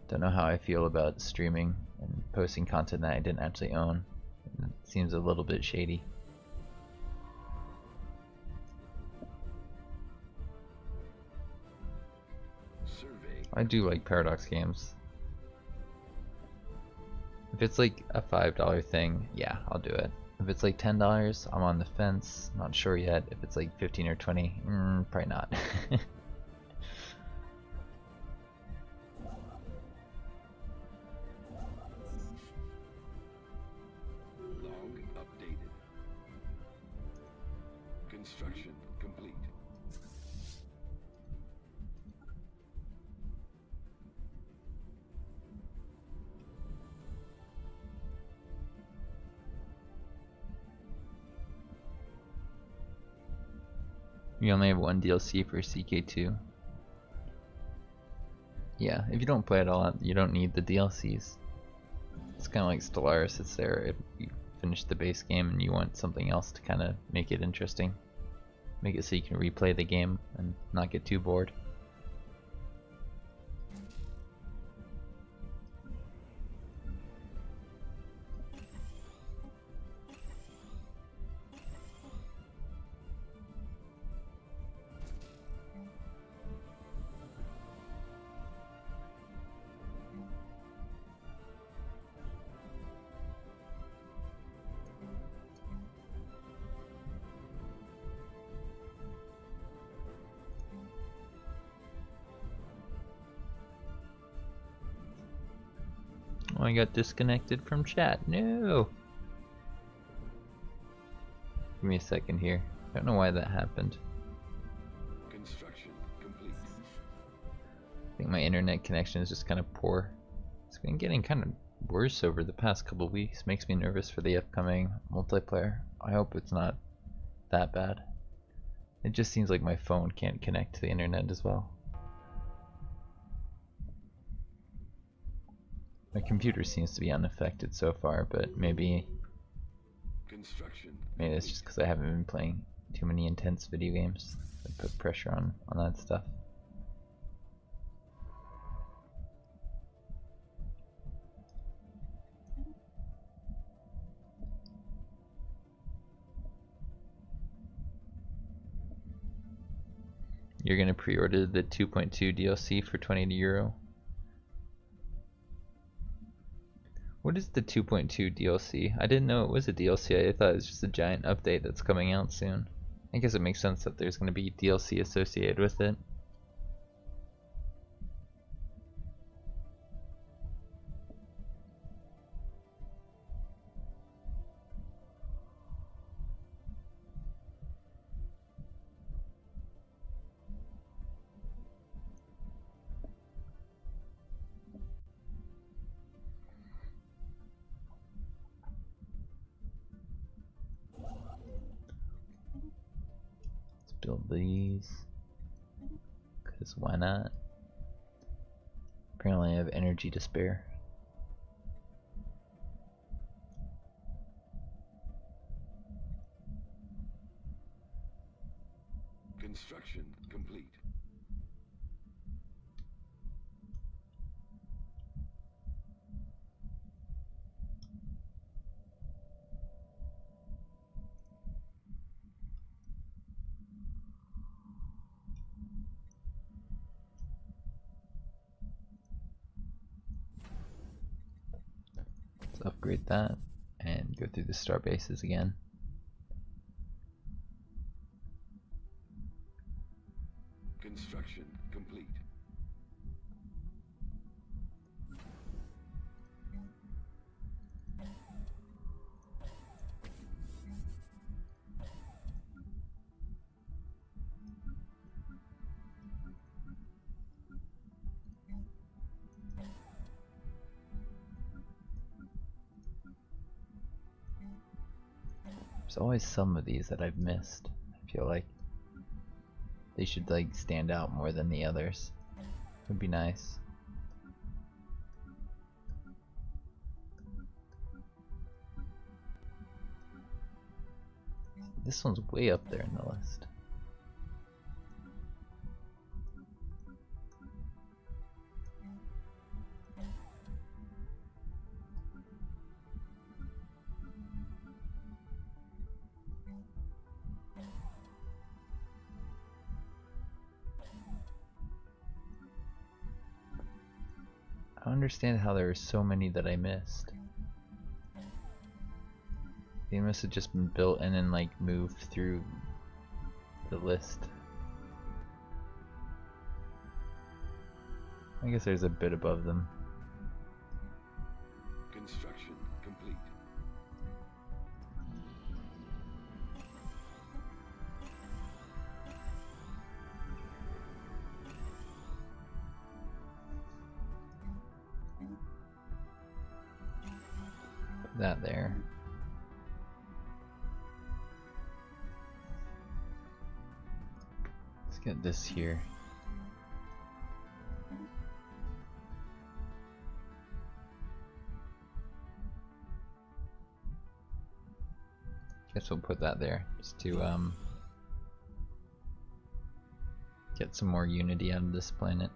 Don't know how I feel about streaming and posting content that I didn't actually own. It seems a little bit shady. Survey. I do like Paradox games. If it's like a $5 thing, yeah, I'll do it. If it's like $10, I'm on the fence. Not sure yet. If it's like 15 or 20, probably not. Log updated. Construction complete. You only have one DLC for CK2. Yeah, if you don't play it all out, you don't need the DLCs. It's kind of like Stellaris, it's there if you finish the base game and you want something else to kind of make it interesting. Make it so you can replay the game and not get too bored. Oh, I got disconnected from chat. No! Give me a second here. I don't know why that happened. Construction complete. I think my internet connection is just kind of poor. It's been getting kind of worse over the past couple of weeks. Makes me nervous for the upcoming multiplayer. I hope it's not that bad. It just seems like my phone can't connect to the internet as well. My computer seems to be unaffected so far, but maybe Construction. it's just because I haven't been playing too many intense video games that put pressure on that stuff. You're gonna pre-order the 2.2 DLC for €20. What is the 2.2 DLC? I didn't know it was a DLC. I thought it was just a giant update that's coming out soon. I guess it makes sense that there's going to be DLC associated with it. Build these, because why not? Apparently I have energy to spare. Construction complete. Let's upgrade that and go through the star bases again. Construction complete. There's always some of these that I've missed. I feel like they should like stand out more than the others. Would be nice. This one's way up there in the list. I don't understand how there are so many that I missed. They must have just been built in and like moved through the list. I guess there's a bit above them. Construction complete. Put that there. Let's get this here. Guess we'll put that there just to get some more unity out of this planet.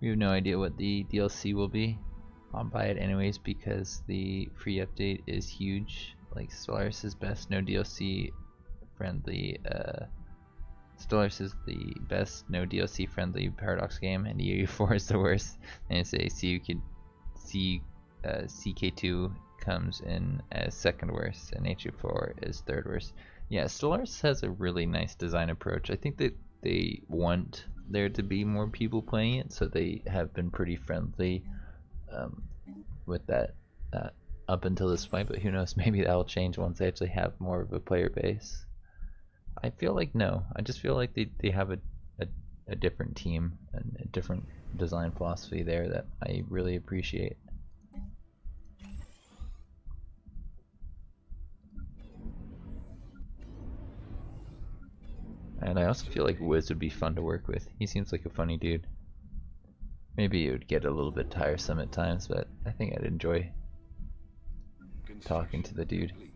We have no idea what the DLC will be. I'll buy it anyways because the free update is huge. Like Stellaris is best, no DLC friendly. Stellaris is the best, no DLC friendly Paradox game, and EU4 is the worst. And it's a CK2 comes in as second worst, and HU4 is third worst. Yeah, Stellaris has a really nice design approach. I think that they want there to be more people playing it, so they have been pretty friendly with that up until this point, but who knows, maybe that'll change once they actually have more of a player base. I feel like no. I just feel like they have a different team and a different design philosophy there that I really appreciate. And I also feel like Wiz would be fun to work with. He seems like a funny dude. Maybe it would get a little bit tiresome at times, but I think I'd enjoy talking to the dude. Complete.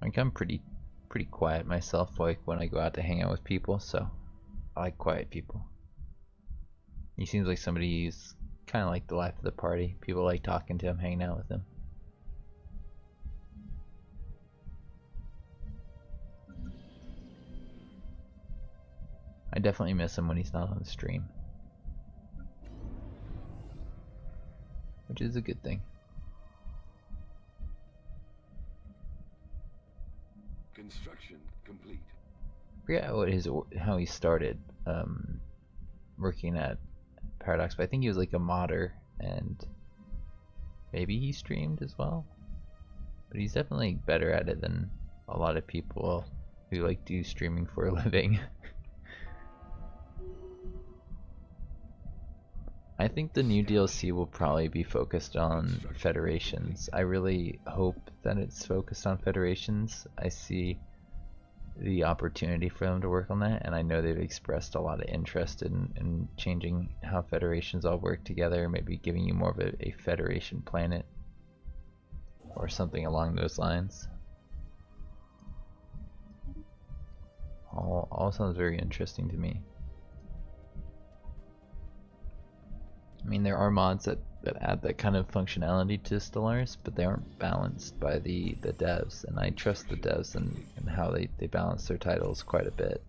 Like I'm pretty quiet myself, like when I go out to hang out with people, so I like quiet people. He seems like somebody who's kind of like the life of the party. People like talking to him, hanging out with him. I definitely miss him when he's not on the stream, which is a good thing. Construction complete. I forget how he started working at Paradox, but I think he was like a modder, and maybe he streamed as well. But he's definitely better at it than a lot of people who like do streaming for a living. I think the new DLC will probably be focused on federations. I really hope that it's focused on federations. I see the opportunity for them to work on that, and I know they've expressed a lot of interest in changing how federations all work together, maybe giving you more of a federation planet or something along those lines. All sounds very interesting to me. I mean, there are mods that add that kind of functionality to Stellaris, but they aren't balanced by the devs, and I trust the devs and how they balance their titles quite a bit.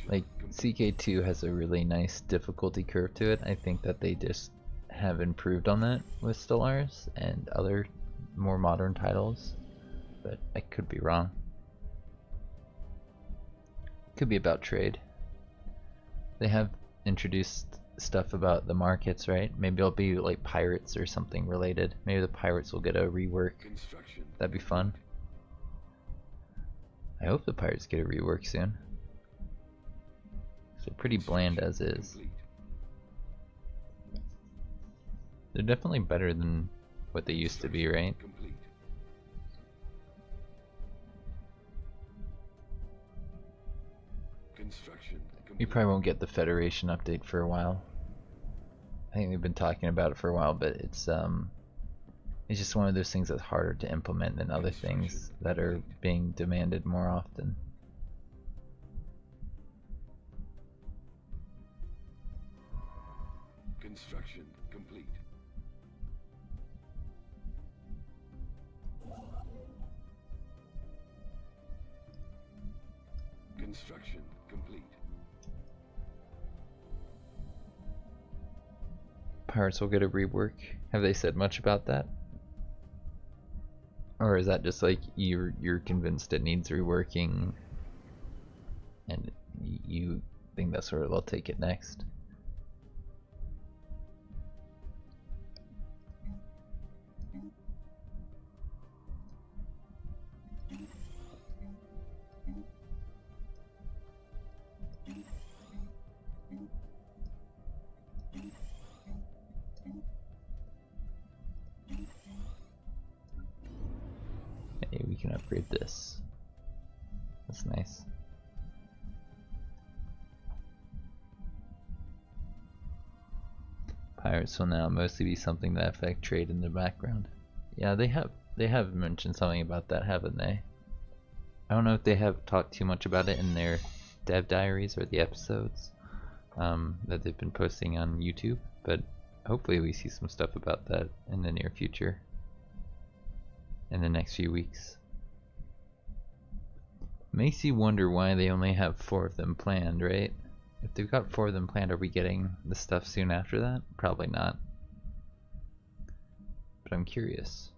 Like, CK2 has a really nice difficulty curve to it. I think that they just have improved on that with Stellaris and other more modern titles, but I could be wrong. Could be about trade. They have introduced stuff about the markets, right? Maybe it'll be like pirates or something related. Maybe the pirates will get a rework. That'd be fun. I hope the pirates get a rework soon. They're pretty bland as is. They're definitely better than what they used to be, right? We probably won't get the Federation update for a while. I think they've been talking about it for a while, but it's just one of those things that's harder to implement than other things that are being demanded more often. Construction complete. Construction complete. Pirates will get a rework. Have they said much about that? Or is that just like you're convinced it needs reworking and you think that's where they'll take it next? Hey, we can upgrade this. That's nice. Pirates will now mostly be something that affect trade in the background. Yeah, they have mentioned something about that, haven't they? I don't know if they have talked too much about it in their dev diaries or the episodes that they've been posting on YouTube, but hopefully we see some stuff about that in the near future, in the next few weeks. Makes you wonder why they only have 4 of them planned, right? If they've got 4 of them planned, are we getting the stuff soon after that? Probably not. But I'm curious.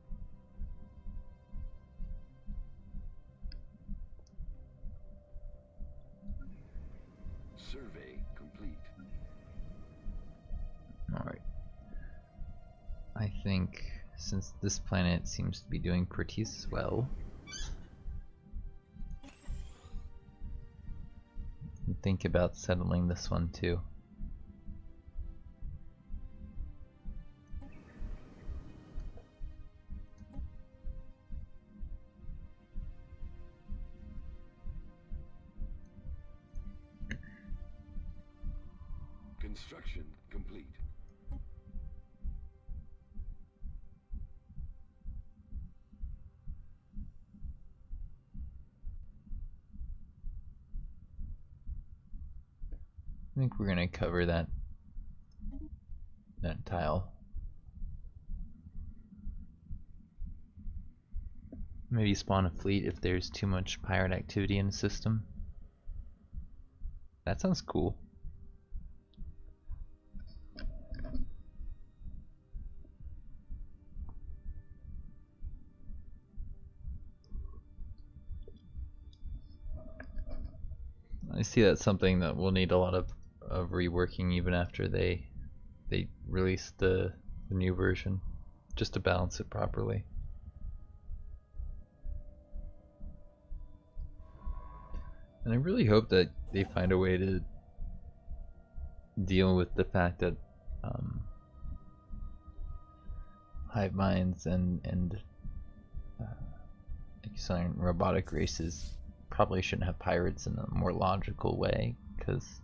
Survey complete. think since this planet seems to be doing pretty swell, think about settling this one too. Construction complete. I think we're gonna cover that tile. Maybe spawn a fleet if there's too much pirate activity in the system. That sounds cool. I see that's something that will need a lot of reworking even after they release the new version, just to balance it properly. And I really hope that they find a way to deal with the fact that hive minds and certain robotic races probably shouldn't have pirates in a more logical way, because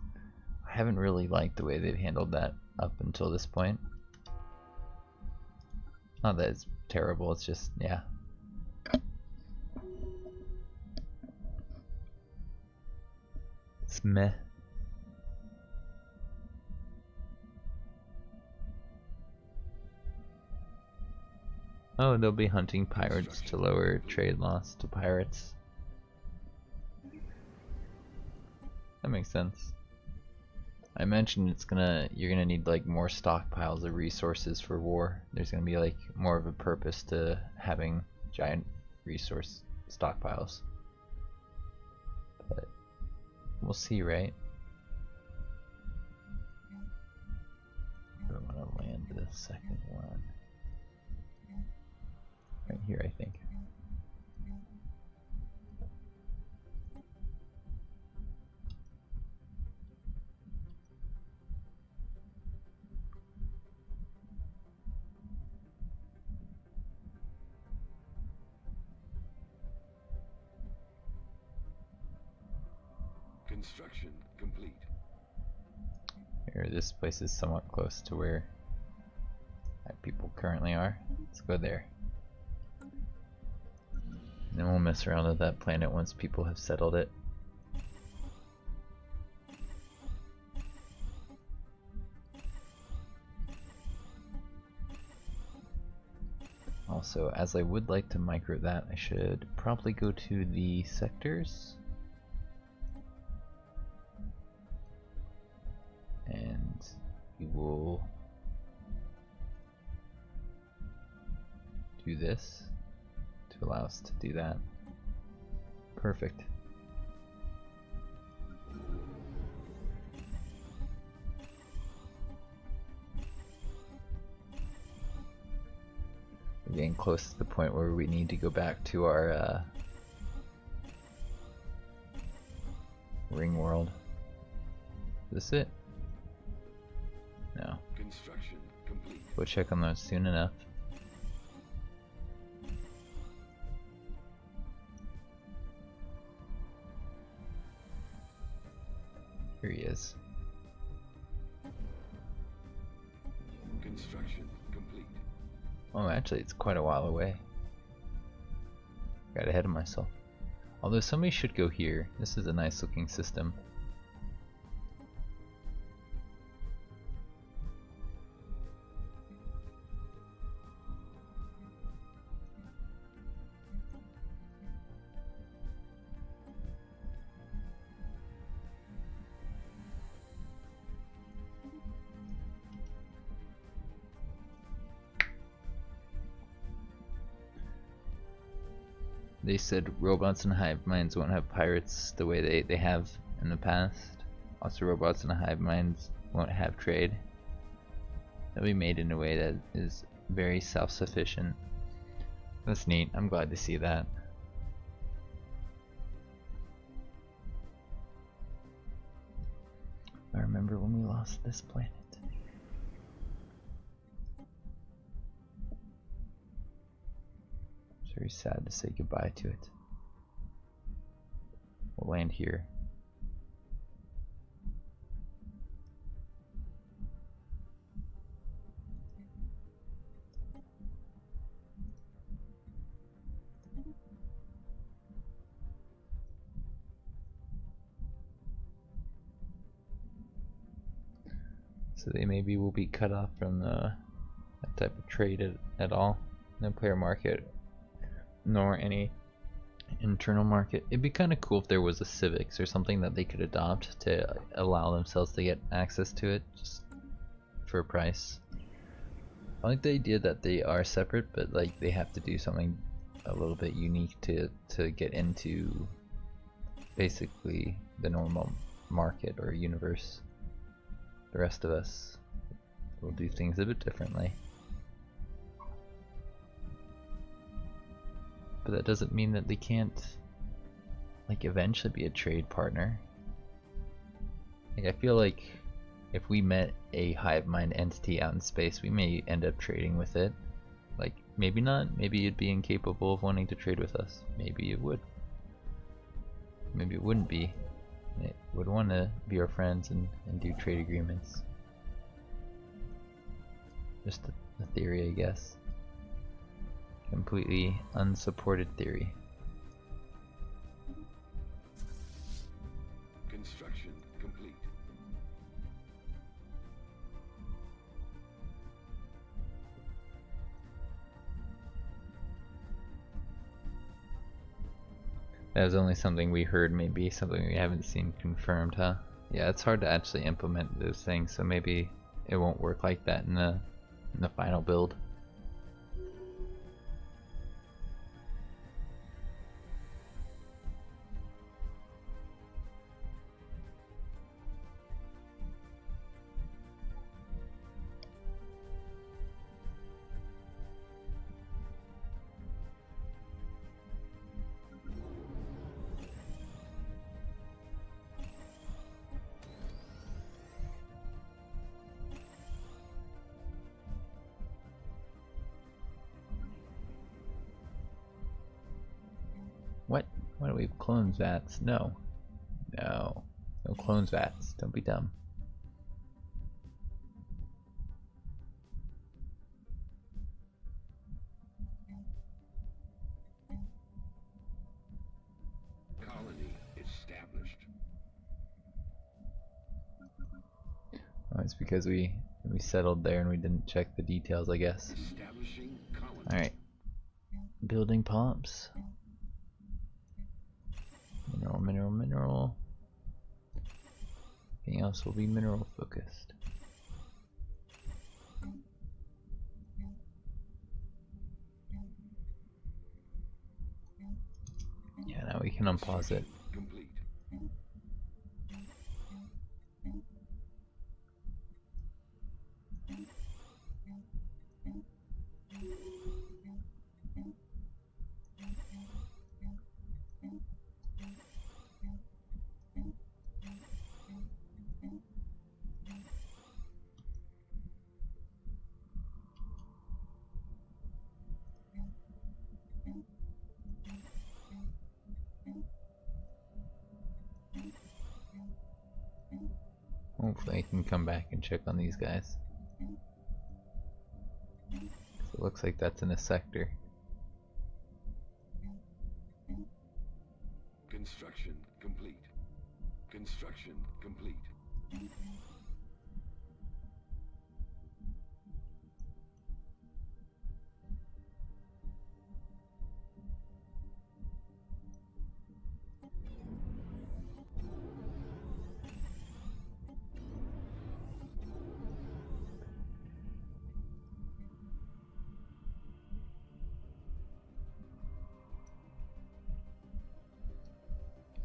I haven't really liked the way they've handled that up until this point. Not that it's terrible, it's just, yeah. It's meh. Oh, they'll be hunting pirates to lower trade loss to pirates. That makes sense. I mentioned you're gonna need like more stockpiles of resources for war. There's gonna be like more of a purpose to having giant resource stockpiles. But we'll see, right? I want to land the second one. Right here, I think. Construction complete. Here, this place is somewhat close to where people currently are. Let's go there. And then we'll mess around with that planet once people have settled it. Also, as I would like to micro that, I should probably go to the sectors. And we will do this to allow us to do that. Perfect. We're getting close to the point where we need to go back to our ring world. Is this it? No. Construction complete. We'll check on those soon enough. Here he is. Construction complete. Oh, actually, it's quite a while away. Got ahead of myself. Although somebody should go here. This is a nice looking system. They said robots and hive minds won't have pirates the way they have in the past. Also, robots and hive minds won't have trade. They'll be made in a way that is very self-sufficient. That's neat. I'm glad to see that. I remember when we lost this planet. It's very sad to say goodbye to it. We'll land here. So they maybe will be cut off from that type of trade at all. No player market, nor any internal market. It'd be kind of cool if there was a civics or something that they could adopt to allow themselves to get access to it just for a price. I like the idea that they are separate, but like they have to do something a little bit unique to get into basically the normal market or universe. The rest of us will do things a bit differently. But that doesn't mean that they can't like eventually be a trade partner. Like I feel like if we met a hive mind entity out in space, we may end up trading with it. Like maybe not, maybe it'd be incapable of wanting to trade with us. Maybe it would. Maybe it wouldn't be. It would want to be our friends and do trade agreements. Just a theory, I guess. Completely unsupported theory. Construction complete. That was only something we heard, maybe something we haven't seen confirmed, huh? Yeah, it's hard to actually implement those things, so maybe it won't work like that in the final build. What? Why do we have clones vats? No. No. No clones vats. Don't be dumb. Colony established. Oh, it's because we settled there and we didn't check the details, I guess. Establishing colony. Alright. Building pops. Mineral, mineral, mineral. Anything else will be mineral focused. Yeah, now we can unpause it. Complete. Hopefully I can come back and check on these guys. It looks like that's in a sector. Construction complete. Construction complete.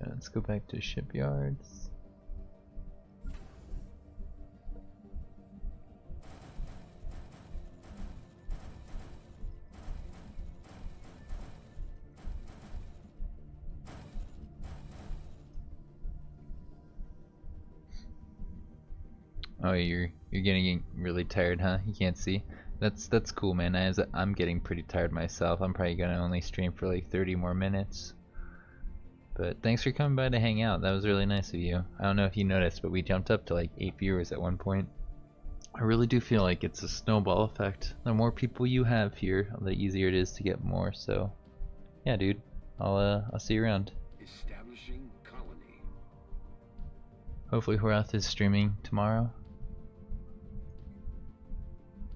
Let's go back to shipyards. Oh, you're getting really tired, huh? You can't see. That's cool, man. I'm getting pretty tired myself. I'm probably gonna only stream for like 30 more minutes. But thanks for coming by to hang out. That was really nice of you. I don't know if you noticed, but we jumped up to like 8 viewers at one point. I really do feel like it's a snowball effect. The more people you have here, the easier it is to get more. So, yeah, dude. I'll see you around. Establishing colony. Hopefully Horath is streaming tomorrow.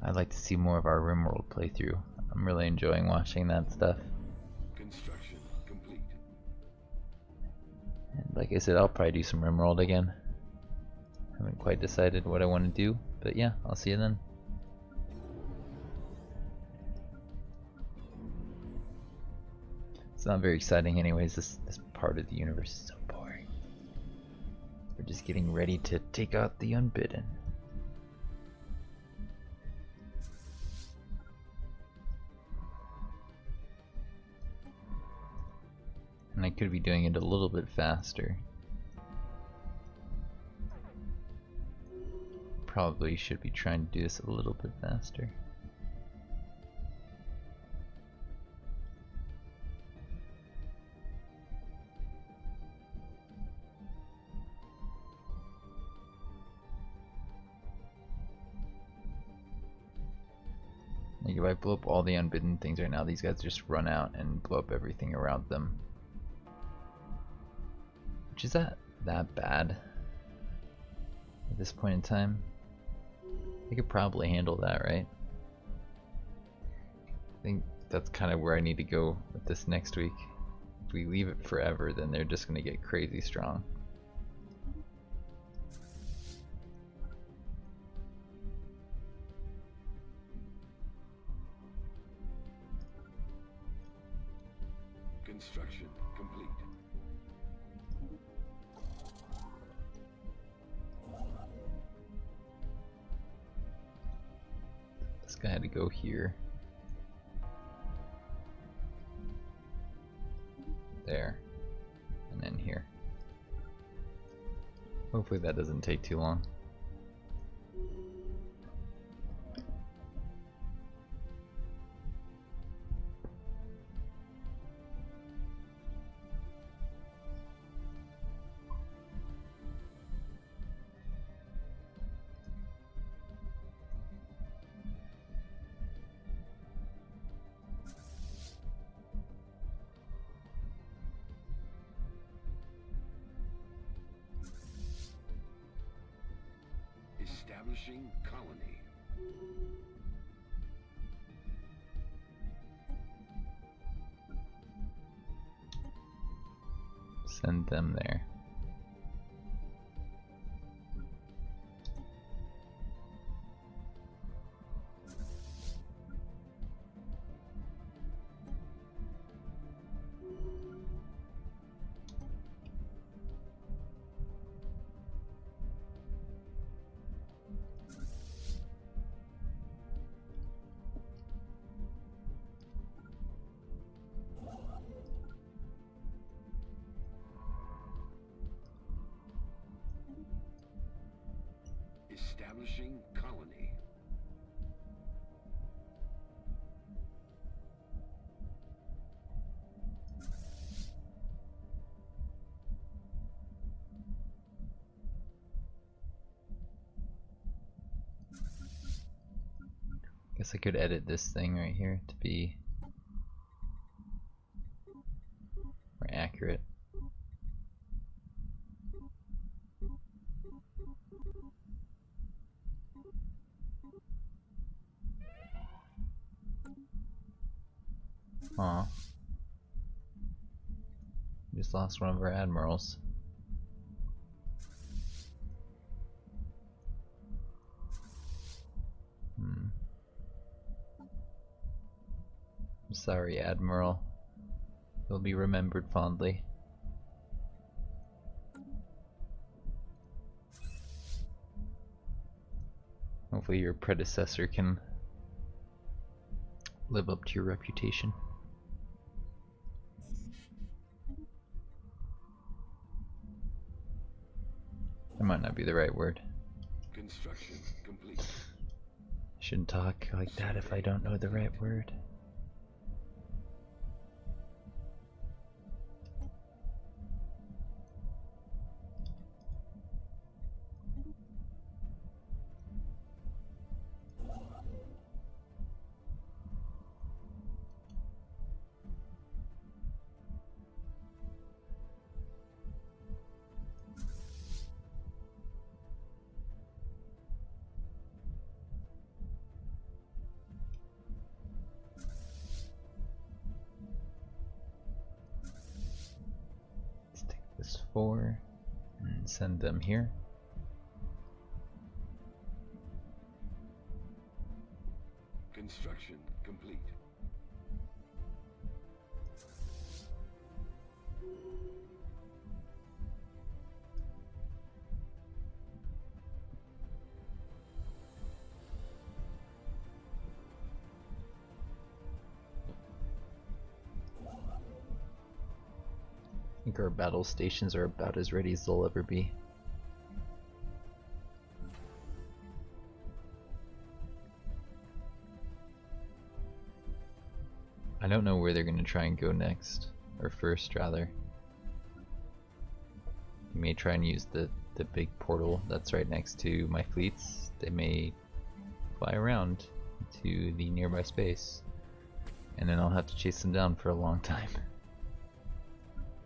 I'd like to see more of our RimWorld playthrough. I'm really enjoying watching that stuff. Construction complete. And like I said, I'll probably do some RimWorld again. Haven't quite decided what I want to do, but yeah, I'll see you then. It's not very exciting anyways, this part of the universe is so boring. We're just getting ready to take out the unbidden. And I could be doing it a little bit faster. Probably should be trying to do this a little bit faster. Like if I blow up all the unbidden things right now, these guys just run out and blow up everything around them. Which is that bad at this point in time? I could probably handle that, right? I think that's kind of where I need to go with this next week. If we leave it forever, then they're just gonna get crazy strong. Construction complete. This guy had to go here. There. And then here. Hopefully that doesn't take too long. Establishing colony. Send them there. Establishing colony. Guess I could edit this thing right here to be more accurate. Aw. Just lost one of our admirals. I'm sorry, Admiral. You'll be remembered fondly. Hopefully your predecessor can live up to your reputation. That might not be the right word. Construction complete. Shouldn't talk like that if I don't know the right word. This 4 and send them here. Construction complete. I think our battle stations are about as ready as they'll ever be. I don't know where they're going to try and go next, or first rather. You may try and use the big portal that's right next to my fleets. They may fly around to the nearby space, and then I'll have to chase them down for a long time.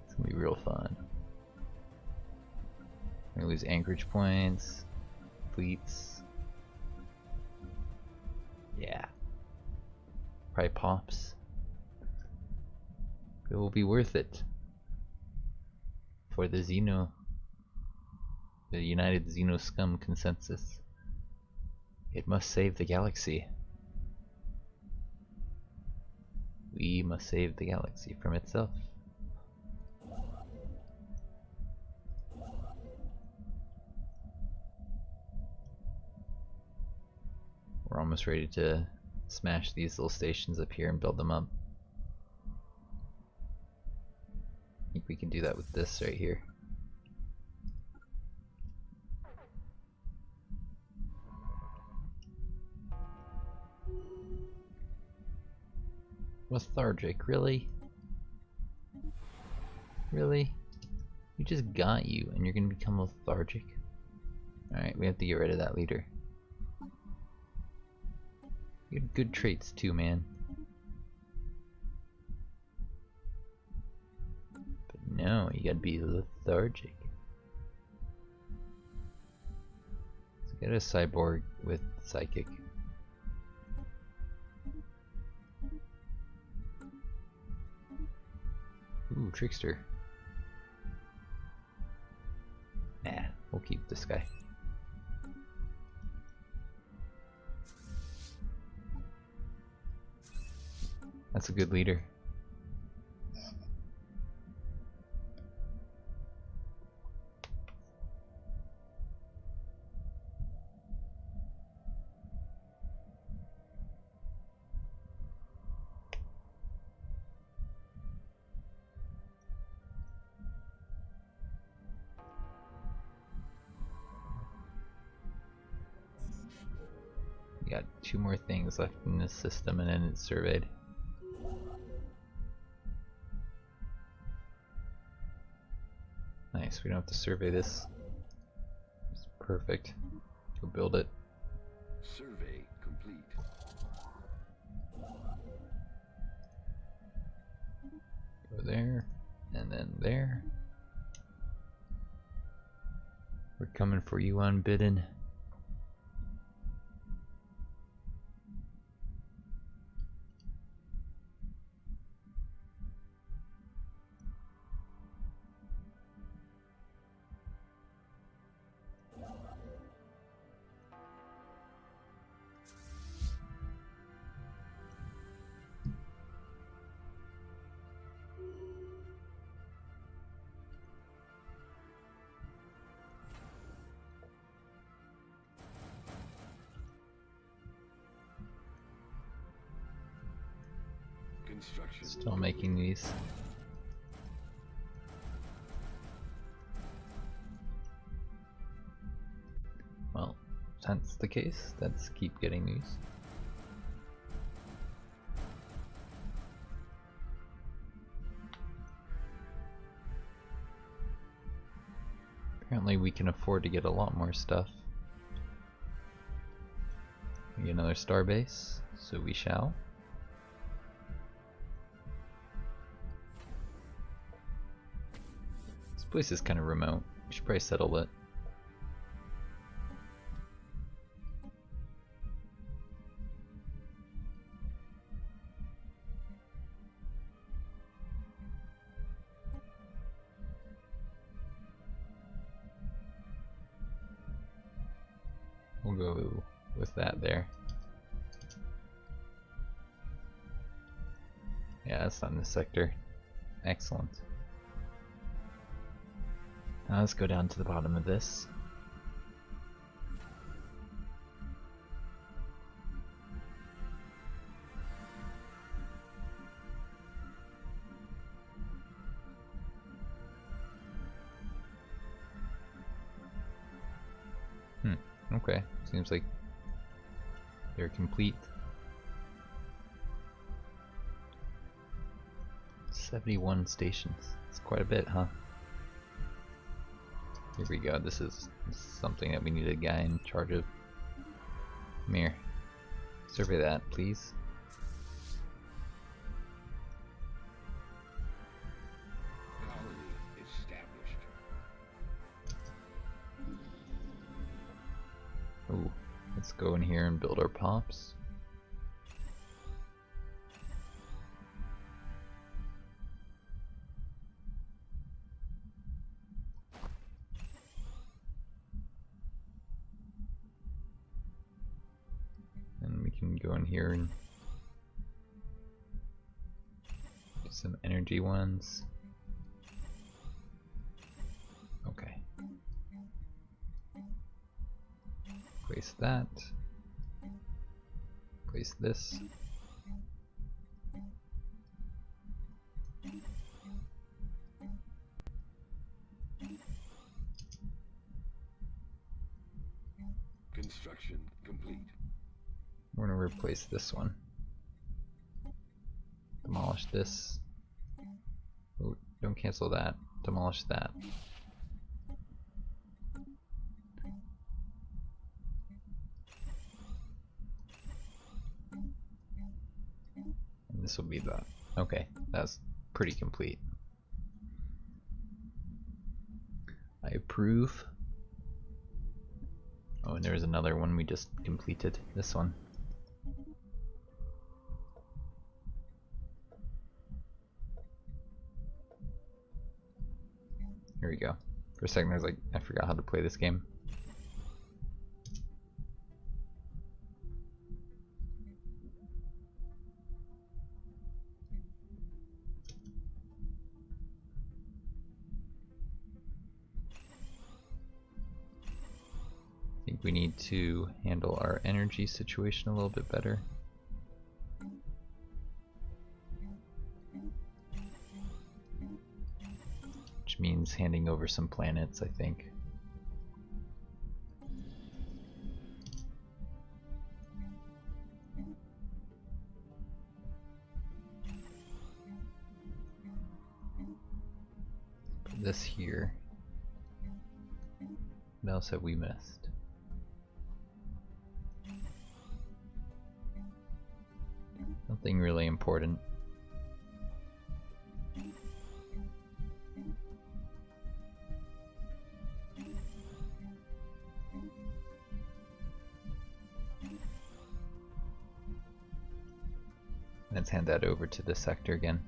It's gonna be real fun. We're gonna lose anchorage points, fleets. Yeah. Probably pops. It will be worth it for the United Xeno Scum consensus. It must save the galaxy. We must save the galaxy from itself. We're almost ready to smash these little stations up here and build them up. I think we can do that with this right here. Lethargic, really? Really? We just got you and you're gonna become lethargic? Alright, we have to get rid of that leader. You had good traits too, man. But no, you gotta be lethargic. Let's get a cyborg with psychic. Ooh, trickster. Nah, we'll keep this guy. That's a good leader. We got 2 more things left in this system and then it's surveyed. Nice, we don't have to survey this. It's perfect. Go build it. Survey complete. Go there, and then there. We're coming for you, unbidden. Construction Still making these. Well, that's the case, let's keep getting these. Apparently we can afford to get a lot more stuff. We get another starbase, so we shall. This place is kind of remote. We should probably settle it. We'll go with that there. Yeah, that's not in this sector. Excellent. Now let's go down to the bottom of this. Okay, seems like they're complete. 71 stations. It's quite a bit, huh? Here we go. This is something that we need a guy in charge of. Come here. Survey that, please. Colony established. Ooh, let's go in here and build our pops. And we can go in here and do some energy ones. Okay. Place that. Place this. Construction complete. We're gonna replace this one. Demolish this. Oh, don't cancel that. Demolish that. And this will be that. Okay, that's pretty complete. I approve. Oh, and there's another one we just completed. This one. Here we go. For a second I was like, I forgot how to play this game. I think we need to handle our energy situation a little bit better. Which means handing over some planets, I think. Put this here. What else have we missed? Nothing really important. Let's hand that over to the sector again.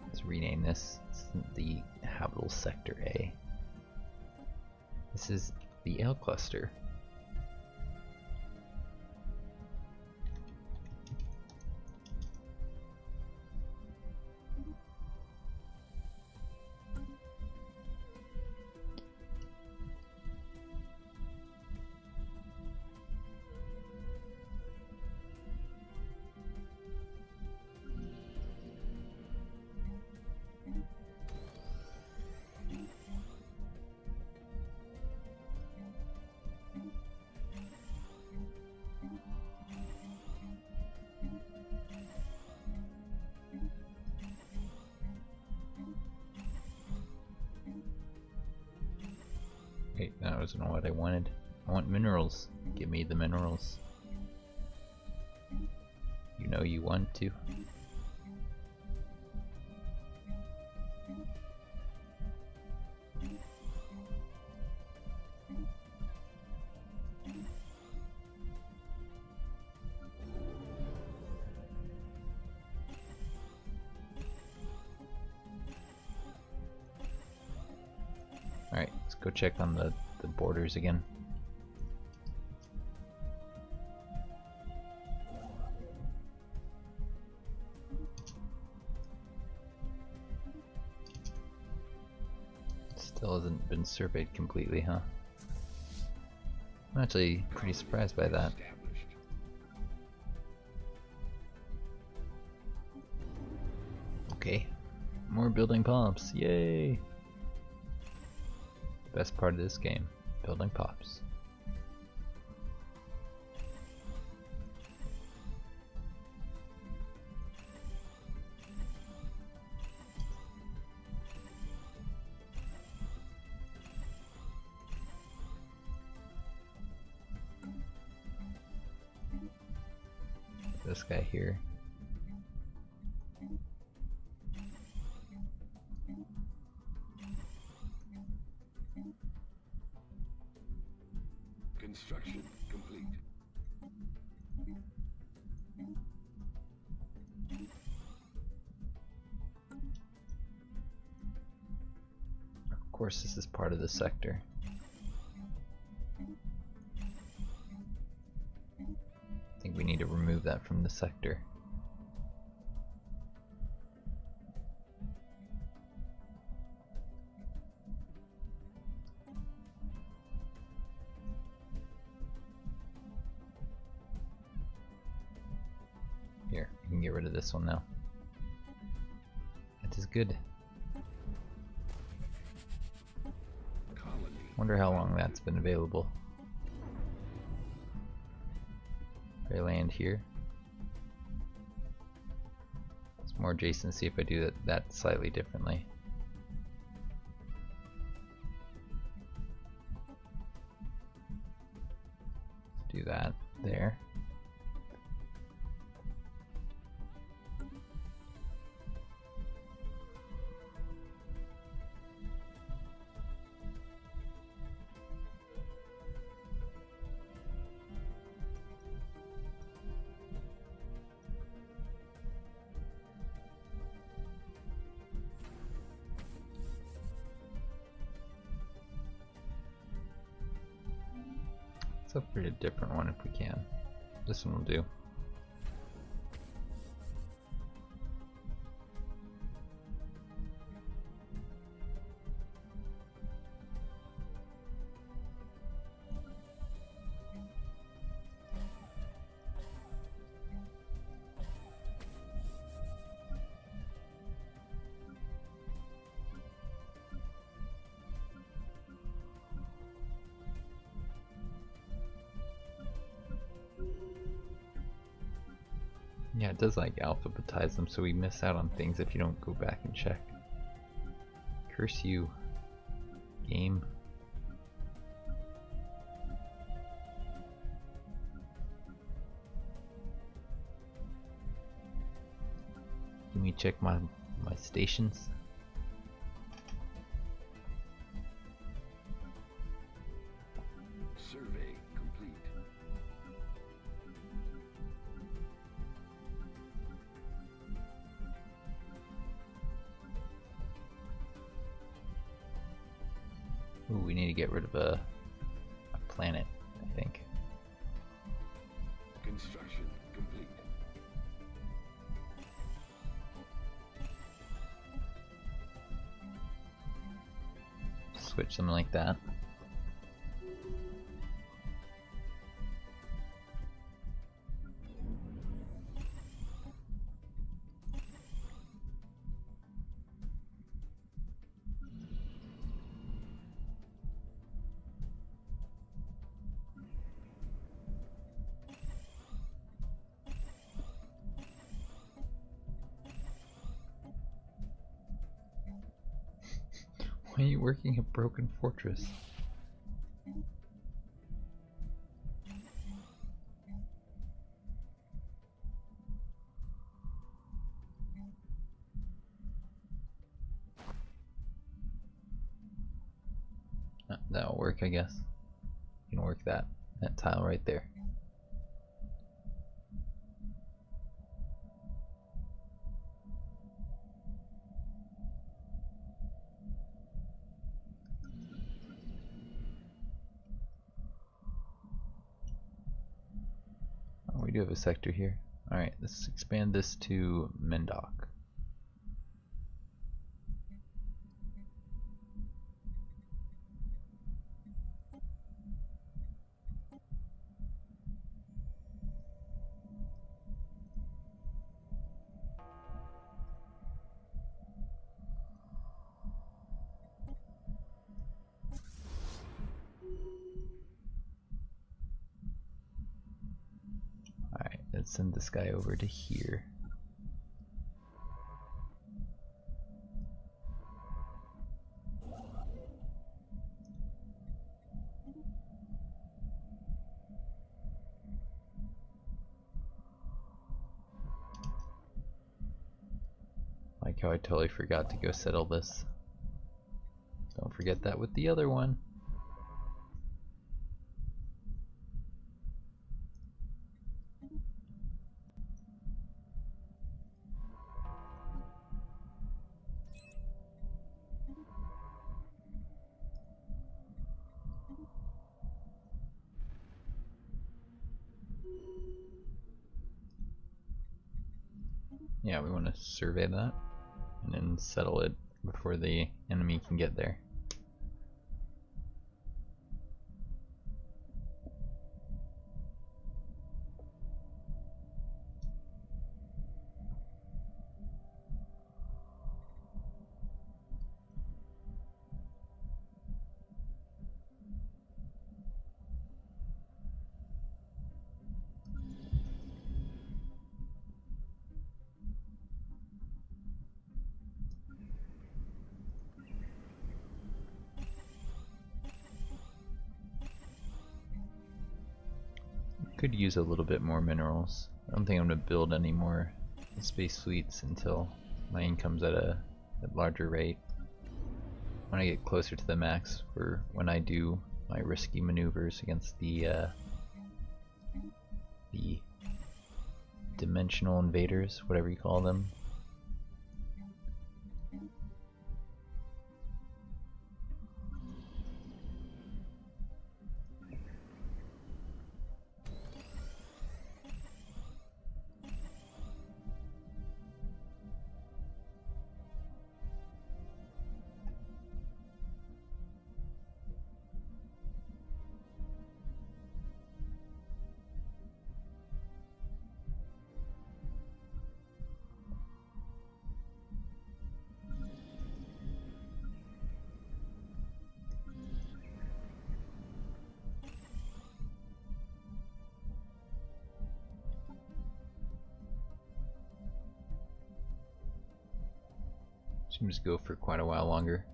Let's rename this. It's the habitable sector A. This is the L cluster. Wait, that wasn't what I wanted. I want minerals. Give me the minerals. You know you want to. Alright, let's go check on the borders again. Still hasn't been surveyed completely, huh? I'm actually pretty surprised by that. Okay, more building pops, yay! Best part of this game, building pops. This guy here. Construction complete. Of course, this is part of the sector. I think we need to remove that from the sector. Here, we can get rid of this one now. That is good. Colony. Wonder how long that's been available. I land here. It's more adjacency if I do that slightly differently. Let's do that there. Let's upgrade a different one if we can. This one will do. Yeah, it does like alphabetize them so we miss out on things if you don't go back and check. Curse you, game. Let me check my stations. Survey complete. Ooh, we need to get rid of a planet, I think. Construction complete. Switch something like that. Why are you working a broken fortress? That'll work, I guess. You can work that tile right there. Oh, we do have a sector here. Alright, let's expand this to Mendok. Alright, let's send this guy over to here. Like how I totally forgot to go settle this. Don't forget that with the other one. Yeah, we want to survey that and then settle it before the enemy can get there. Could use a little bit more minerals. I don't think I'm going to build any more space fleets until my income's at a larger rate. When I get closer to the max for when I do my risky maneuvers against the dimensional invaders, whatever you call them. Seems to go for quite a while longer.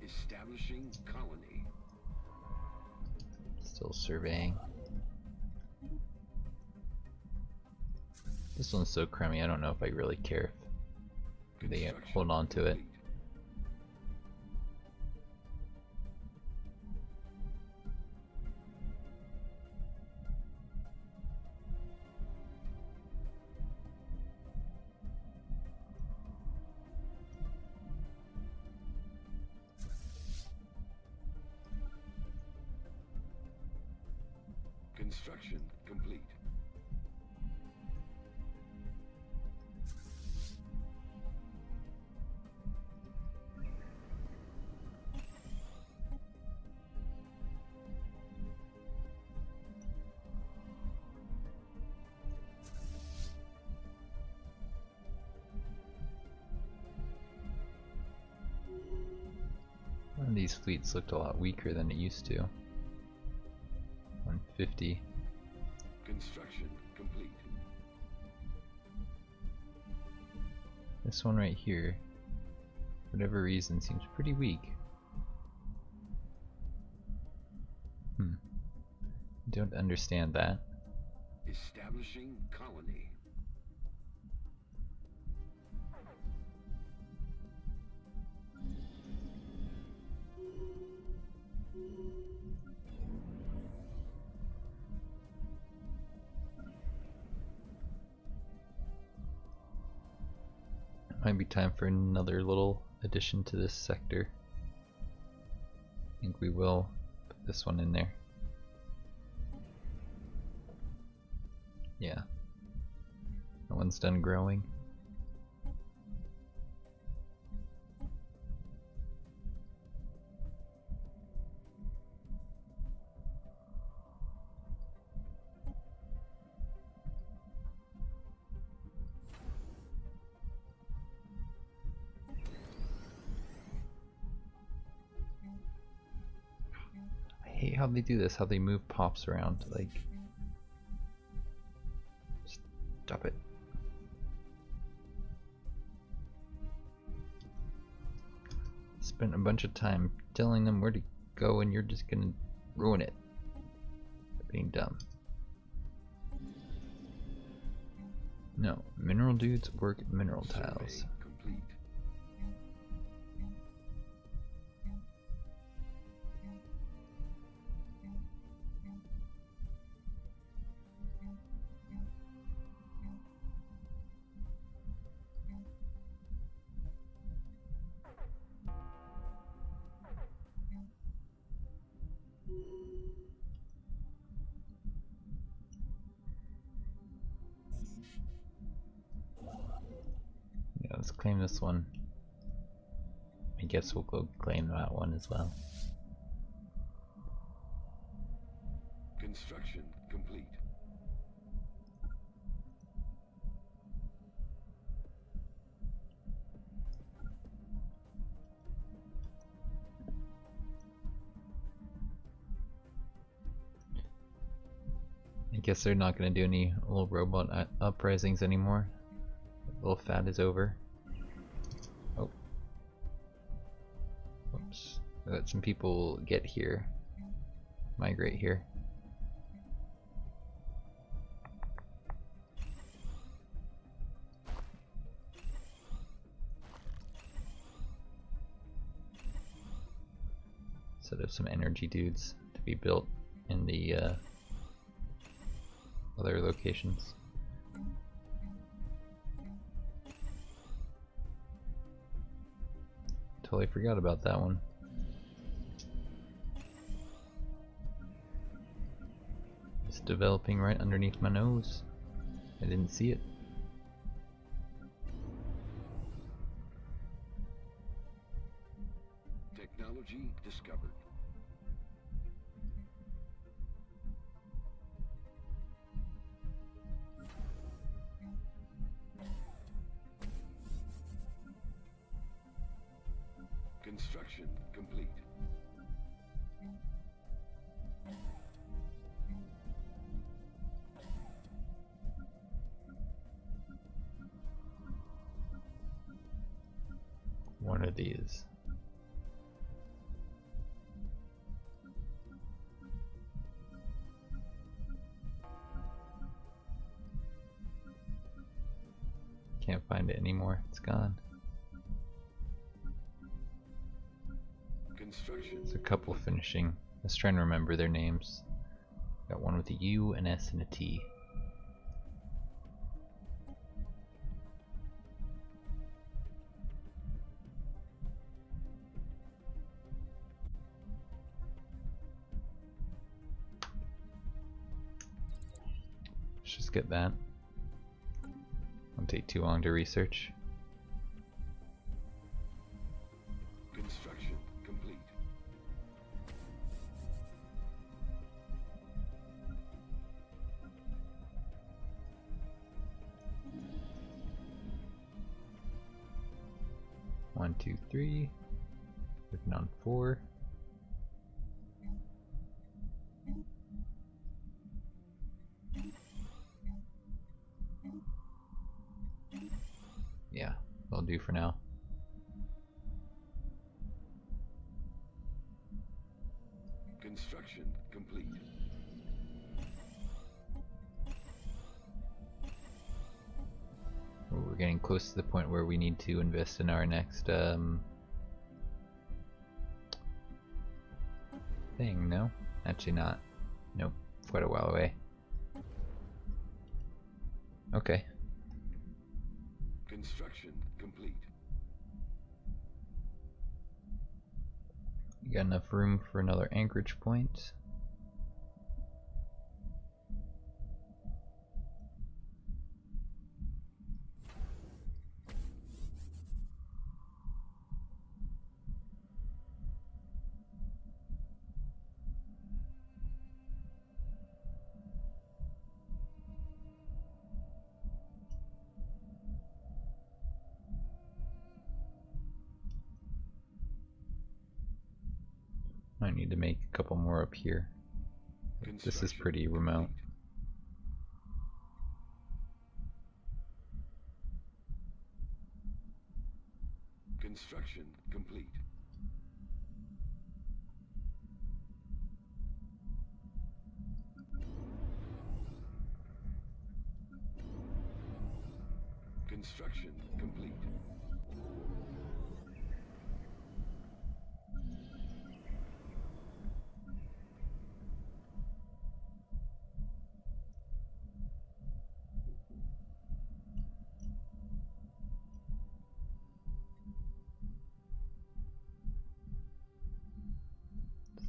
Establishing colony. Still surveying. This one's so crummy, I don't know if I really care if they hold on to it. Construction complete. One of these fleets looked a lot weaker than it used to. 150. Construction complete. This one right here, for whatever reason, seems pretty weak. Don't understand that. Establishing colony. Might be time for another little addition to this sector. I think we will put this one in there. Yeah. That one's done growing. I hate how they do this, how they move pops around, like... Stop it. Spent a bunch of time telling them where to go and you're just gonna ruin it. Being dumb. No, mineral dudes work mineral tiles. Complete. Yeah, let's claim this one. I guess we'll go claim that one as well. Construction complete. I guess they're not going to do any little robot uprisings anymore. Little fad is over. Oh. Oops. Let some people get here. Migrate here. Set up some energy dudes to be built in the other locations. Totally forgot about that one. It's developing right underneath my nose. I didn't see it. Technology discovered. Construction complete. One of these. Can't find it anymore. It's gone. Construction. There's a couple finishing. I was trying to remember their names. Got one with a U, an S, and a T. Let's just get that. Won't take too long to research. Construction complete. One, two, three. Working on 4. Yeah, that'll do for now. Construction complete. close to the point where we need to invest in our next thing, no? Actually not. Nope, quite a while away. Okay. Construction complete. You got enough room for another anchorage point. I need to make a couple more up here. This is pretty remote. Construction complete. Construction complete.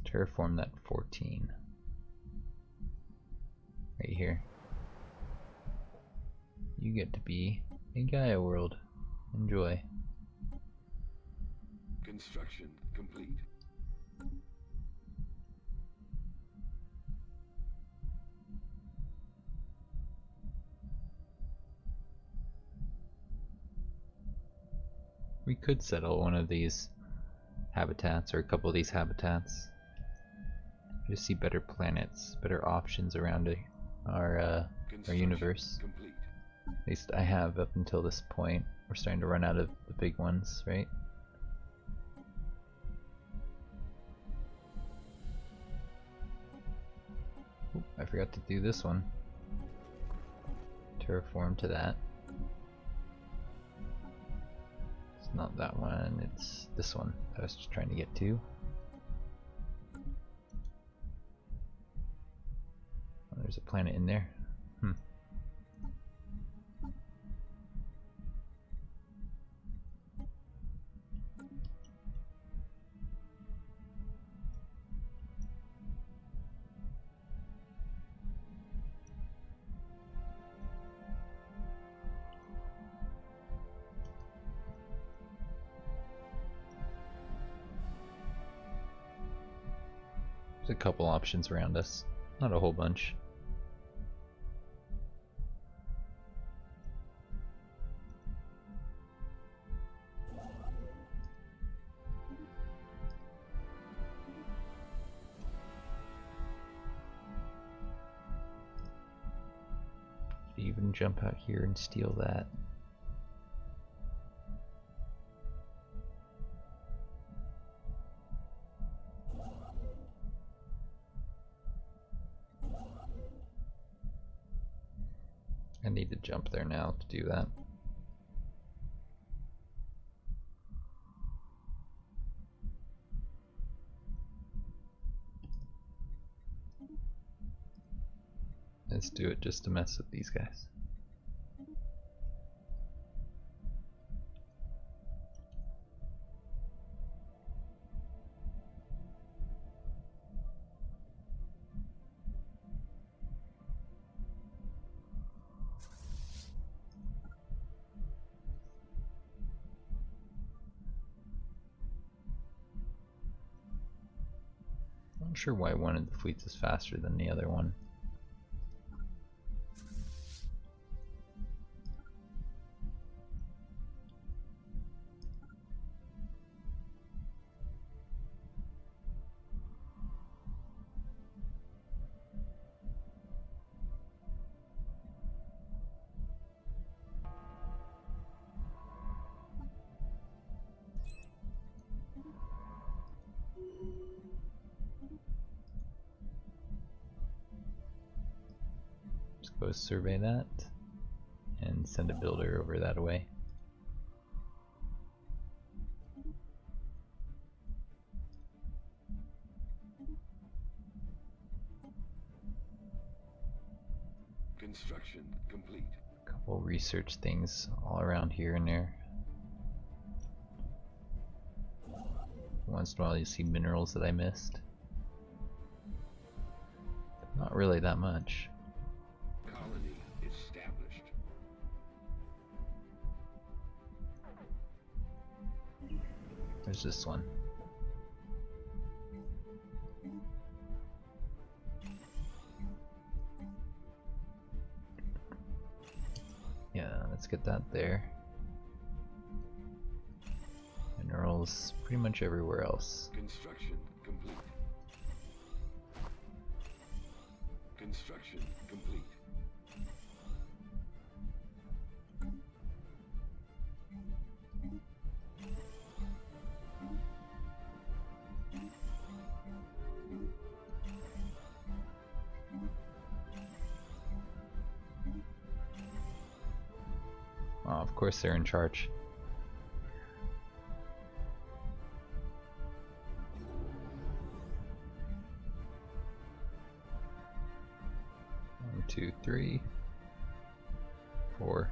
Terraform that 14 right here. You get to be in Gaia world. Enjoy. Construction complete. We could settle one of these habitats or a couple of these habitats. Just see better planets, better options around our universe. Complete. At least I have up until this point. We're starting to run out of the big ones, right? Oop, I forgot to do this one. Terraform to that. It's not that one, it's this one I was just trying to get to. Oh, there's a planet in there. There's a couple options around us, not a whole bunch. Even jump out here and steal that. I need to jump there now to do that. Let's do it just to mess with these guys. I'm not sure why one of the fleets is faster than the other one. Go survey that and send a builder over that way. Construction complete. Couple research things all around here and there. Once in a while you see minerals that I missed. Not really that much. Colony established. There's this one. Yeah, let's get that there. Minerals pretty much everywhere else. Construction complete. Construction complete. Oh, of course they're in charge. One, two, three, 4.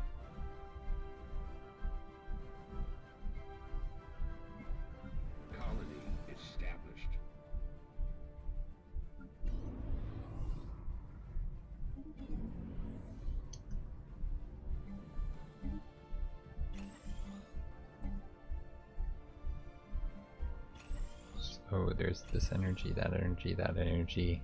Colony established. So there's this energy, that energy, that energy.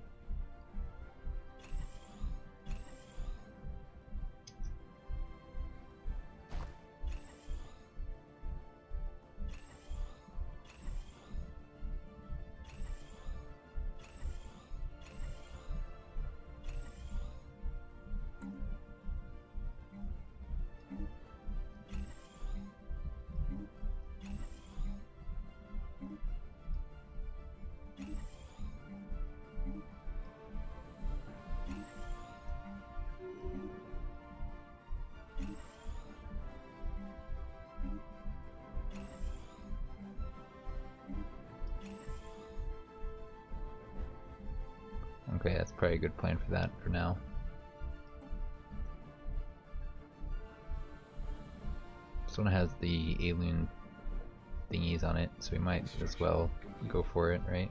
Okay, that's probably a good plan for that for now. This one has the alien thingies on it, so we might as well go for it, right?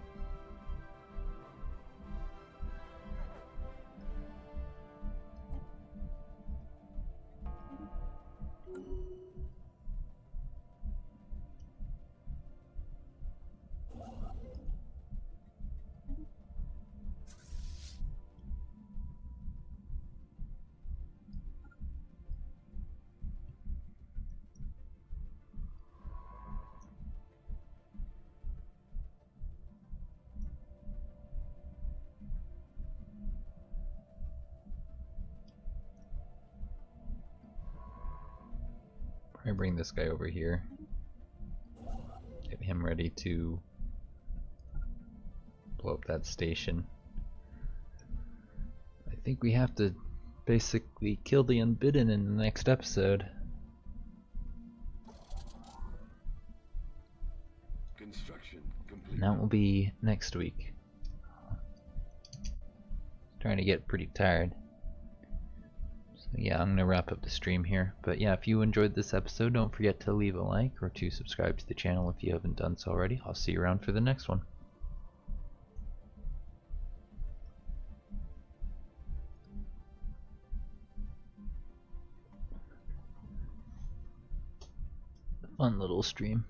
Probably bring this guy over here. Get him ready to blow up that station. I think we have to basically kill the Unbidden in the next episode. Construction complete. And that will be next week. Starting to get pretty tired. So yeah, I'm gonna wrap up the stream here. But yeah, if you enjoyed this episode, don't forget to leave a like or to subscribe to the channel if you haven't done so already. I'll see you around for the next one. Fun little stream.